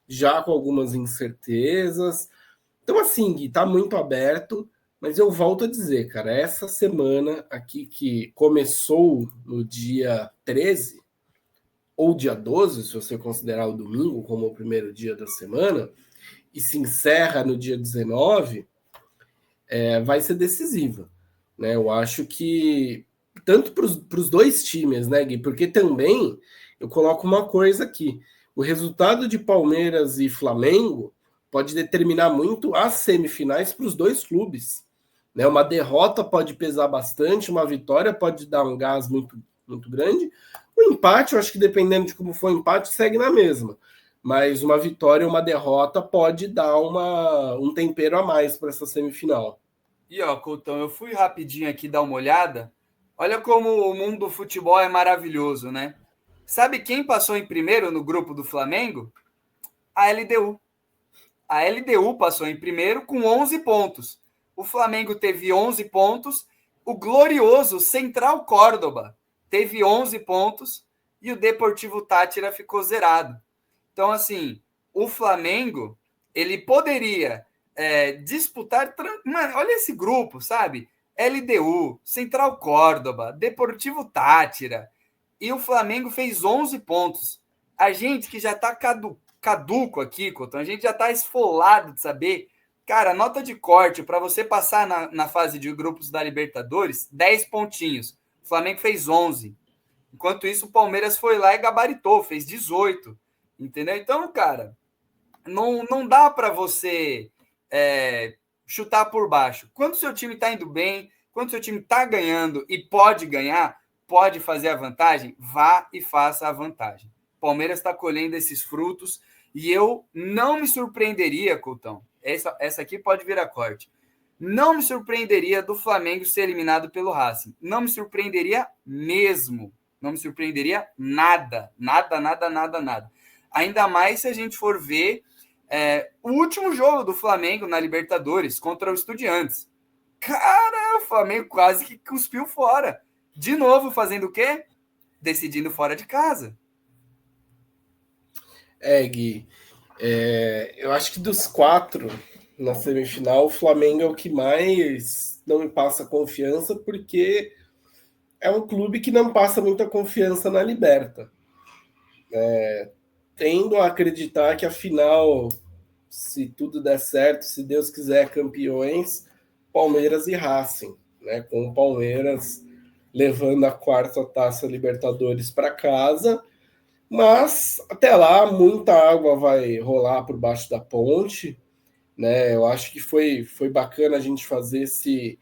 já com algumas incertezas. Então, assim, Gui, tá muito aberto, mas eu volto a dizer, cara, essa semana aqui que começou no dia 13 ou dia 12, se você considerar o domingo como o primeiro dia da semana, e se encerra no dia 19, vai ser decisiva. Né? Eu acho que tanto para os dois times, né, Gui? Porque também eu coloco uma coisa aqui: o resultado de Palmeiras e Flamengo pode determinar muito as semifinais para os dois clubes. Né? Uma derrota pode pesar bastante, uma vitória pode dar um gás muito, muito grande. O empate, eu acho que dependendo de como for o empate, segue na mesma. Mas uma vitória ou uma derrota pode dar um tempero a mais para essa semifinal. E ó, Coutão, eu fui rapidinho aqui dar uma olhada. Olha como o mundo do futebol é maravilhoso, né? Sabe quem passou em primeiro no grupo do Flamengo? A LDU. A LDU passou em primeiro com 11 pontos. O Flamengo teve 11 pontos. O glorioso Central Córdoba teve 11 pontos. E o Deportivo Táchira ficou zerado. Então, assim, o Flamengo, ele poderia disputar... Mano, olha esse grupo, sabe? LDU, Central Córdoba, Deportivo Táchira. E o Flamengo fez 11 pontos. A gente que já está caduco aqui, Couto, a gente já está esfolado de saber. Cara, nota de corte para você passar na fase de grupos da Libertadores, 10 pontinhos. O Flamengo fez 11. Enquanto isso, o Palmeiras foi lá e gabaritou, fez 18. Entendeu? Então, cara, não dá para você chutar por baixo. Quando o seu time está indo bem, quando o seu time está ganhando e pode ganhar, pode fazer a vantagem, vá e faça a vantagem. O Palmeiras está colhendo esses frutos e eu não me surpreenderia, Coutão, essa aqui pode virar corte, não me surpreenderia do Flamengo ser eliminado pelo Racing. Não me surpreenderia mesmo. Não me surpreenderia nada. Nada, nada, nada, nada. Ainda mais se a gente for ver o último jogo do Flamengo na Libertadores contra o Estudiantes. Cara, o Flamengo quase que cuspiu fora. De novo, fazendo o quê? Decidindo fora de casa. Gui, eu acho que dos 4 na semifinal, o Flamengo é o que mais não me passa confiança, porque é um clube que não passa muita confiança na Liberta. Tendo a acreditar que a final, se tudo der certo, se Deus quiser, campeões, Palmeiras e Racing, né? Com o Palmeiras levando a 4ª Taça Libertadores para casa, mas até lá muita água vai rolar por baixo da ponte, né? Eu acho que foi bacana a gente fazer esse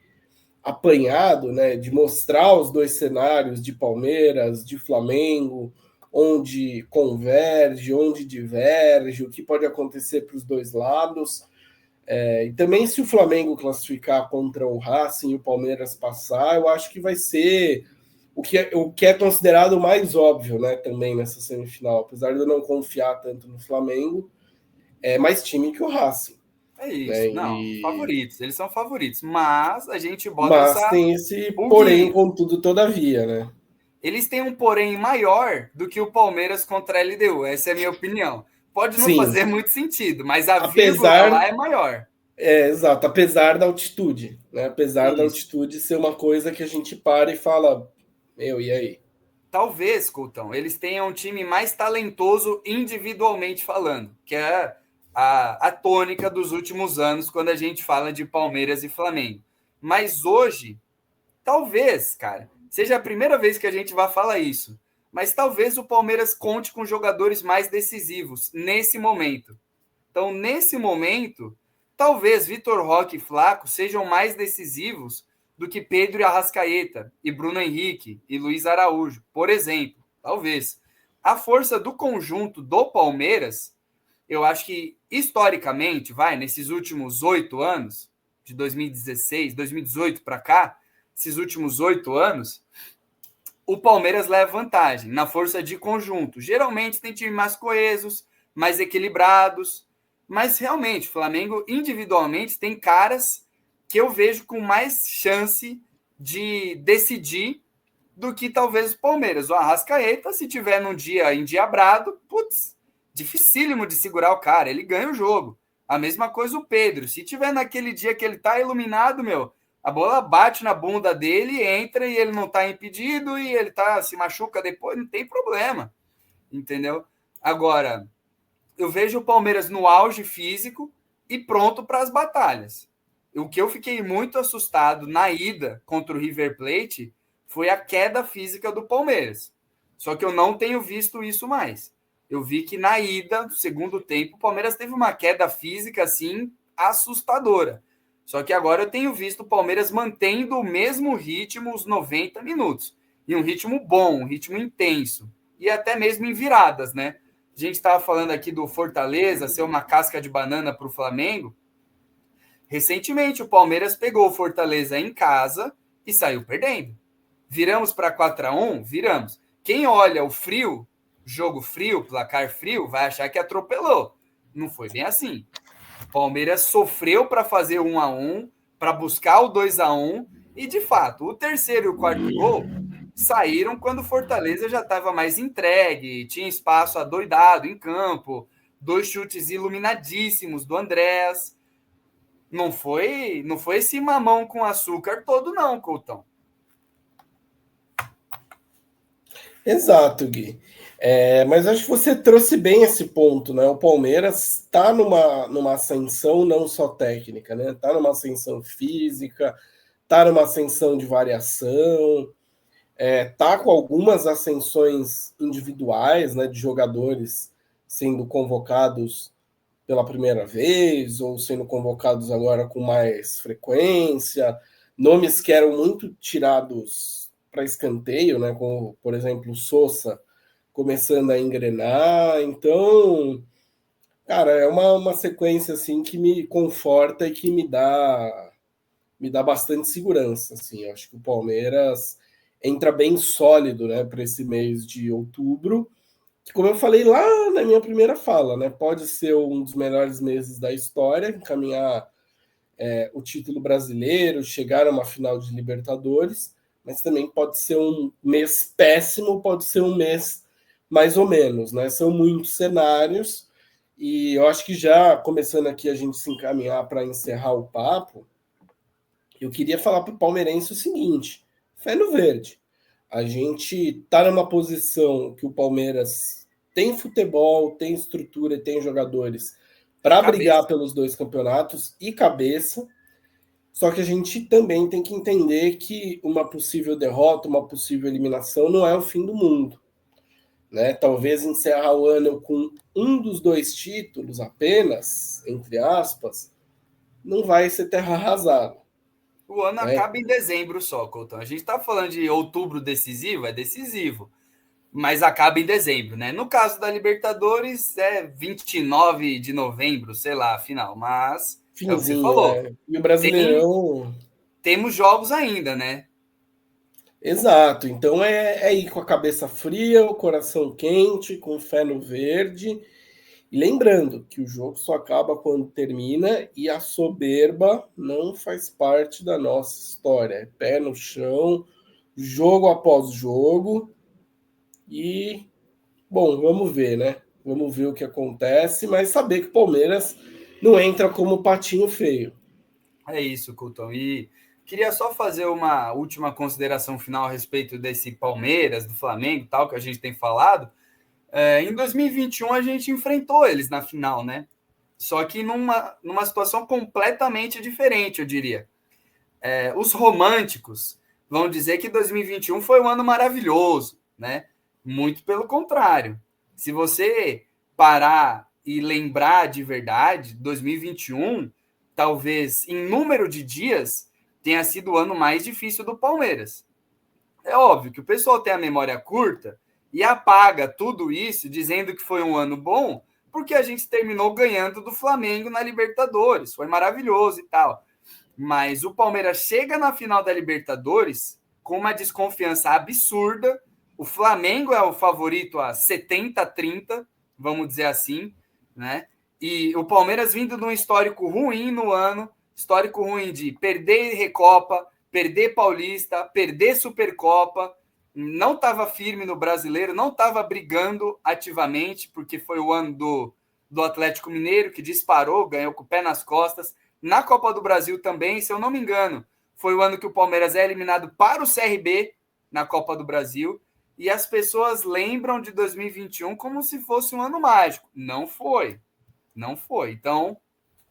apanhado, né? De mostrar os dois cenários de Palmeiras, de Flamengo, onde converge, onde diverge, o que pode acontecer para os dois lados. E também, se o Flamengo classificar contra o Racing e o Palmeiras passar, eu acho que vai ser o que é considerado mais óbvio, né? Também nessa semifinal, apesar de eu não confiar tanto no Flamengo, é mais time que o Racing. É isso. Né? Não, favoritos. Eles são favoritos. Mas a gente bota Mas tem esse porém, pulguinho. contudo, todavia, né? Eles têm um porém maior do que o Palmeiras contra a LDU. Essa é a minha opinião. Pode não Sim. fazer muito sentido, mas a vírgula lá é maior. Exato, apesar da altitude, né? Apesar da altitude ser uma coisa que a gente para e fala, e aí? Talvez, Coutão, eles tenham um time mais talentoso individualmente falando, que é a tônica dos últimos anos quando a gente fala de Palmeiras e Flamengo. Mas hoje, talvez, cara, seja a primeira vez que a gente vai falar isso, mas talvez o Palmeiras conte com jogadores mais decisivos nesse momento. Então, nesse momento, talvez Vitor Roque e Flaco sejam mais decisivos do que Pedro e Arrascaeta, e Bruno Henrique e Luiz Araújo, por exemplo. Talvez. A força do conjunto do Palmeiras, eu acho que, historicamente, nesses últimos 8 anos, de 2016, 2018 para cá, esses últimos 8 anos, o Palmeiras leva vantagem na força de conjunto. Geralmente tem times mais coesos, mais equilibrados, mas realmente o Flamengo individualmente tem caras que eu vejo com mais chance de decidir do que talvez o Palmeiras. O Arrascaeta, se tiver num dia endiabrado, dificílimo de segurar o cara, ele ganha o jogo. A mesma coisa o Pedro, se tiver naquele dia que ele tá iluminado, a bola bate na bunda dele, entra e ele não tá impedido e ele se machuca depois, não tem problema, entendeu? Agora, eu vejo o Palmeiras no auge físico e pronto para as batalhas. O que eu fiquei muito assustado na ida contra o River Plate foi a queda física do Palmeiras. Só que eu não tenho visto isso mais. Eu vi que na ida, do segundo tempo, o Palmeiras teve uma queda física, assim, assustadora. Só que agora eu tenho visto o Palmeiras mantendo o mesmo ritmo os 90 minutos. E um ritmo bom, um ritmo intenso. E até mesmo em viradas, né? A gente estava falando aqui do Fortaleza ser uma casca de banana para o Flamengo. Recentemente, o Palmeiras pegou o Fortaleza em casa e saiu perdendo. Viramos para 4-1? Viramos. Quem olha o frio jogo frio, placar frio, vai achar que atropelou. Não foi bem assim. O Palmeiras sofreu para fazer 1-1, para buscar o 2-1, e de fato, o terceiro e o quarto gol saíram quando o Fortaleza já estava mais entregue, tinha espaço adoidado em campo, 2 chutes iluminadíssimos do Andréas. Não foi esse mamão com açúcar todo, não, Coutão. Exato, Gui. Mas acho que você trouxe bem esse ponto, né? O Palmeiras está numa ascensão não só técnica, né? Está numa ascensão física, está numa ascensão de variação, tá com algumas ascensões individuais, né? De jogadores sendo convocados pela primeira vez ou sendo convocados agora com mais frequência, nomes que eram muito tirados para escanteio, né? Como, por exemplo, o Sousa começando a engrenar. Então, cara, é uma sequência assim que me conforta e que me dá bastante segurança. Assim, eu acho que o Palmeiras entra bem sólido, né, para esse mês de outubro, que, como eu falei lá na minha primeira fala, né, pode ser um dos melhores meses da história, encaminhar o título brasileiro, chegar a uma final de Libertadores, mas também pode ser um mês péssimo, pode ser um mês mais ou menos, né? São muitos cenários e eu acho que já começando aqui a gente se encaminhar para encerrar o papo, eu queria falar para o palmeirense o seguinte: fé no verde. A gente está numa posição que o Palmeiras tem futebol, tem estrutura, tem jogadores para brigar pelos 2 campeonatos e cabeça. Só que a gente também tem que entender que uma possível derrota, uma possível eliminação não é o fim do mundo, né? Talvez encerrar o ano com um dos 2 títulos apenas, entre aspas, não vai ser terra arrasada. O ano Né? acaba em dezembro só, Coutão. A gente está falando de outubro decisivo, é decisivo, mas acaba em dezembro, né? No caso da Libertadores, é 29 de novembro, sei lá, a final. Mas é o que você Finzinho, falou. né? E o Tem, Brasileirão. temos jogos ainda, né? Exato. Então é ir com a cabeça fria, o coração quente, com fé no verde. E lembrando que o jogo só acaba quando termina e a soberba não faz parte da nossa história. É pé no chão, jogo após jogo. E, bom, vamos ver, né? Vamos ver o que acontece, mas saber que o Palmeiras não entra como patinho feio. É isso, Coutão. E queria só fazer uma última consideração final a respeito desse Palmeiras, do Flamengo, tal, que a gente tem falado. Em 2021 a gente enfrentou eles na final, né? Só que numa situação completamente diferente, eu diria. Os românticos vão dizer que 2021 foi um ano maravilhoso, né? Muito pelo contrário. Se você parar e lembrar de verdade, 2021, talvez em número de dias, tenha sido o ano mais difícil do Palmeiras. É óbvio que o pessoal tem a memória curta e apaga tudo isso dizendo que foi um ano bom, porque a gente terminou ganhando do Flamengo na Libertadores. Foi maravilhoso e tal. Mas o Palmeiras chega na final da Libertadores com uma desconfiança absurda. O Flamengo é o favorito a 70-30, vamos dizer assim, né? E o Palmeiras vindo de um histórico ruim no ano, histórico ruim de perder Recopa, perder Paulista, perder Supercopa, não estava firme no Brasileiro, não estava brigando ativamente, porque foi o ano do Atlético Mineiro, que disparou, ganhou com o pé nas costas. Na Copa do Brasil também, se eu não me engano, foi o ano que o Palmeiras é eliminado para o CRB na Copa do Brasil. E as pessoas lembram de 2021 como se fosse um ano mágico. Não foi. Não foi. Então,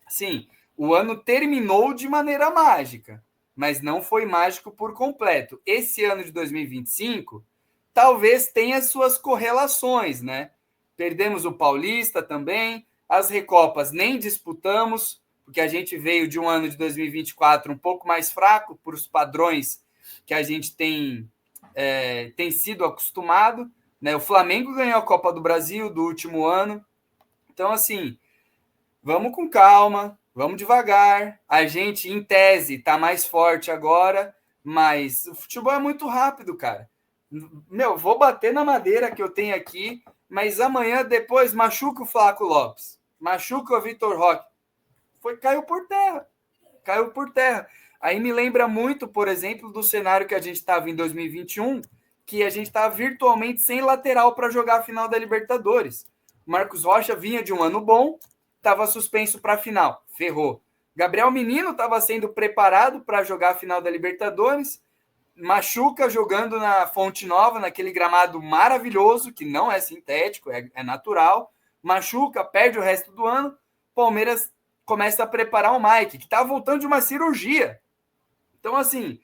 sim, o ano terminou de maneira mágica, mas não foi mágico por completo. Esse ano de 2025 talvez tenha suas correlações, né? Perdemos o Paulista também, as Recopas nem disputamos, porque a gente veio de um ano de 2024 um pouco mais fraco por os padrões que a gente tem sido acostumado, né? O Flamengo ganhou a Copa do Brasil do último ano. Então, assim, vamos com calma, vamos devagar. A gente, em tese, está mais forte agora, mas o futebol é muito rápido, cara. Meu, vou bater na madeira que eu tenho aqui. mas amanhã depois machuca o Flaco Lopes, machuca o Vitor Roque. Caiu por terra. Aí me lembra muito, por exemplo, do cenário que a gente estava em 2021, que a gente estava virtualmente sem lateral para jogar a final da Libertadores. Marcos Rocha vinha de um ano bom, estava suspenso para a final, ferrou. Gabriel Menino estava sendo preparado para jogar a final da Libertadores, machuca jogando na Fonte Nova, naquele gramado maravilhoso, que não é sintético, é natural, machuca, perde o resto do ano, Palmeiras começa a preparar o Mike, que está voltando de uma cirurgia. Então, assim,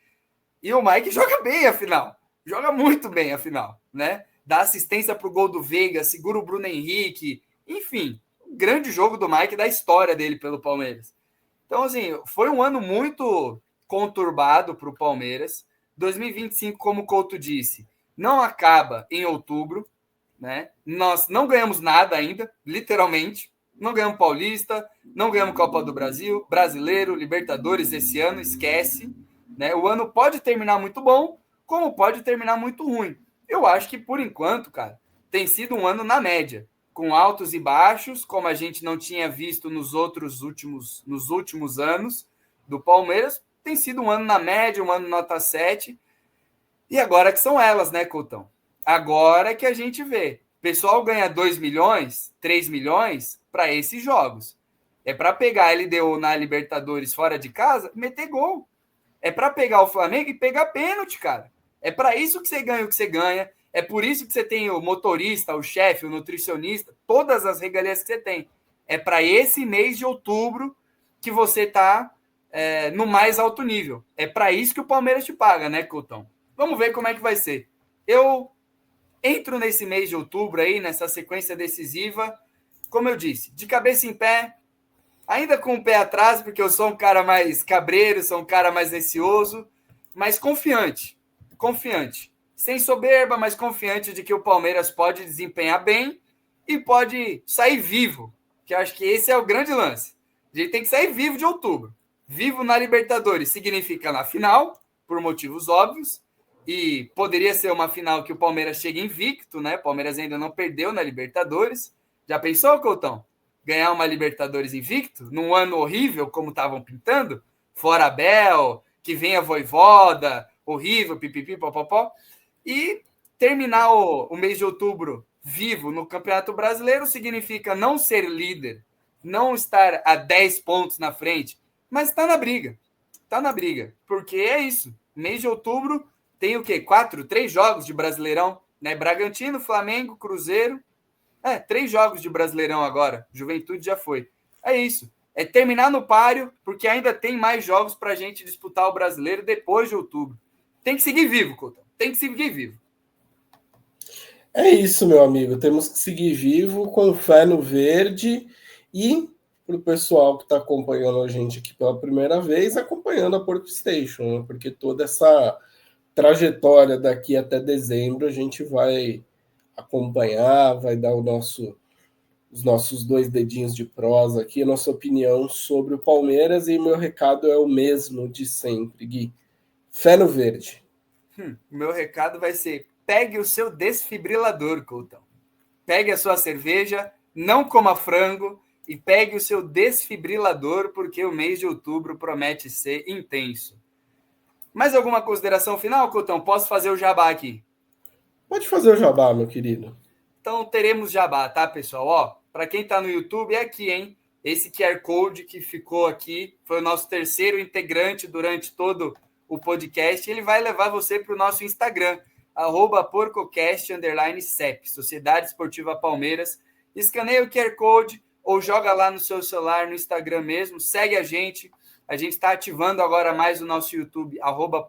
e o Mike joga bem a final, joga muito bem a final, né? Dá assistência para o gol do Veiga, segura o Bruno Henrique, enfim, um grande jogo do Mike, da história dele pelo Palmeiras. Então, assim, foi um ano muito conturbado para o Palmeiras. 2025, como o Couto disse, não acaba em outubro, né? Nós não ganhamos nada ainda, literalmente. Não ganhamos Paulista, não ganhamos Copa do Brasil, Brasileiro, Libertadores esse ano, esquece. Né? O ano pode terminar muito bom, como pode terminar muito ruim. Eu acho que, por enquanto, cara, tem sido um ano na média, com altos e baixos, como a gente não tinha visto nos últimos anos do Palmeiras. Tem sido um ano na média, um ano nota 7. E agora que são elas, né, Coutão? Agora que a gente vê. O pessoal ganha 2 milhões, 3 milhões para esses jogos. É para pegar a LDU na Libertadores fora de casa e meter gol. É para pegar o Flamengo e pegar pênalti, cara. É para isso que você ganha o que você ganha. É por isso que você tem o motorista, o chefe, o nutricionista, todas as regalias que você tem. É para esse mês de outubro que você está no mais alto nível. É para isso que o Palmeiras te paga, né, Coutão? Vamos ver como é que vai ser. Eu entro nesse mês de outubro aí, nessa sequência decisiva, como eu disse, de cabeça em pé, ainda com o pé atrás, porque eu sou um cara mais cabreiro, sou um cara mais ansioso, mas confiante. Sem soberba, mas confiante de que o Palmeiras pode desempenhar bem e pode sair vivo, que eu acho que esse é o grande lance. A gente tem que sair vivo de outubro. Vivo na Libertadores significa na final, por motivos óbvios, e poderia ser uma final que o Palmeiras chegue invicto, né? O Palmeiras ainda não perdeu na Libertadores. Já pensou, Coutão? Ganhar uma Libertadores invicto, num ano horrível, como estavam pintando? Fora Abel, que venha Vojvoda, horrível, pipipi, popopó. E terminar o mês de outubro vivo no Campeonato Brasileiro significa não ser líder, não estar a 10 pontos na frente, mas está na briga. Está na briga. Porque é isso. Mês de outubro tem o quê? 3 jogos de Brasileirão, né? Bragantino, Flamengo, Cruzeiro. 3 jogos de Brasileirão agora. Juventude já foi. É isso. É terminar no páreo, porque ainda tem mais jogos para a gente disputar o Brasileiro depois de outubro. Tem que seguir vivo, Couto. Tem que seguir vivo. É isso, meu amigo. Temos que seguir vivo, com fé no verde e para o pessoal que está acompanhando a gente aqui pela primeira vez, acompanhando a Porco Station, né? Porque toda essa trajetória daqui até dezembro a gente vai acompanhar, vai dar os nossos 2 dedinhos de prosa aqui, a nossa opinião sobre o Palmeiras, e meu recado é o mesmo de sempre, Gui. Fé no verde. O meu recado vai ser: pegue o seu desfibrilador, Coutão. Pegue a sua cerveja, não coma frango e pegue o seu desfibrilador, porque o mês de outubro promete ser intenso. Mais alguma consideração final, Coutão? Posso fazer o jabá aqui? Pode fazer o jabá, meu querido. Então teremos jabá, tá, pessoal? Ó, para quem está no YouTube, é aqui, hein? Esse QR Code que ficou aqui foi o nosso terceiro integrante durante todo o podcast. Ele vai levar você para o nosso Instagram, @porcocast_CEP, Sociedade Esportiva Palmeiras. Escaneia o QR Code ou joga lá no seu celular, no Instagram mesmo. Segue a gente. A gente está ativando agora mais o nosso YouTube,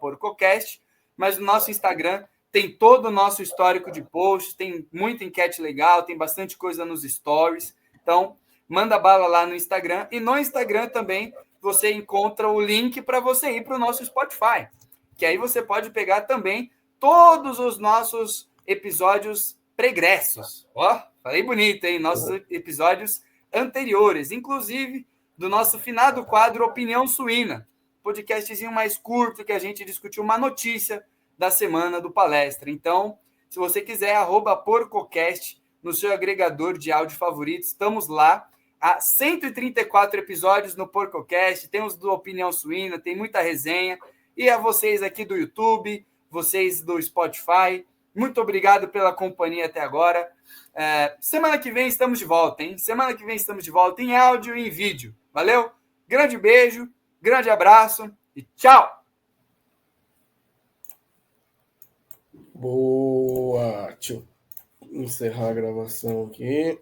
@porcocast, mas o nosso Instagram tem todo o nosso histórico de posts, tem muita enquete legal, tem bastante coisa nos stories. Então, manda bala lá no Instagram. E no Instagram também você encontra o link para você ir para o nosso Spotify, que aí você pode pegar também todos os nossos episódios pregressos. Ó, falei bonito, hein? Nossos episódios anteriores, inclusive do nosso finado quadro Opinião Suína, podcastzinho mais curto que a gente discutiu uma notícia da semana do palestra. Então, se você quiser, @porcocast no seu agregador de áudio favorito. Estamos lá há 134 episódios no PorcoCast. Temos do Opinião Suína, tem muita resenha. E a vocês aqui do YouTube, vocês do Spotify, muito obrigado pela companhia até agora. Semana que vem estamos de volta, hein? Semana que vem estamos de volta em áudio e em vídeo. Valeu? Grande beijo, grande abraço e tchau! Boa! Deixa eu encerrar a gravação aqui.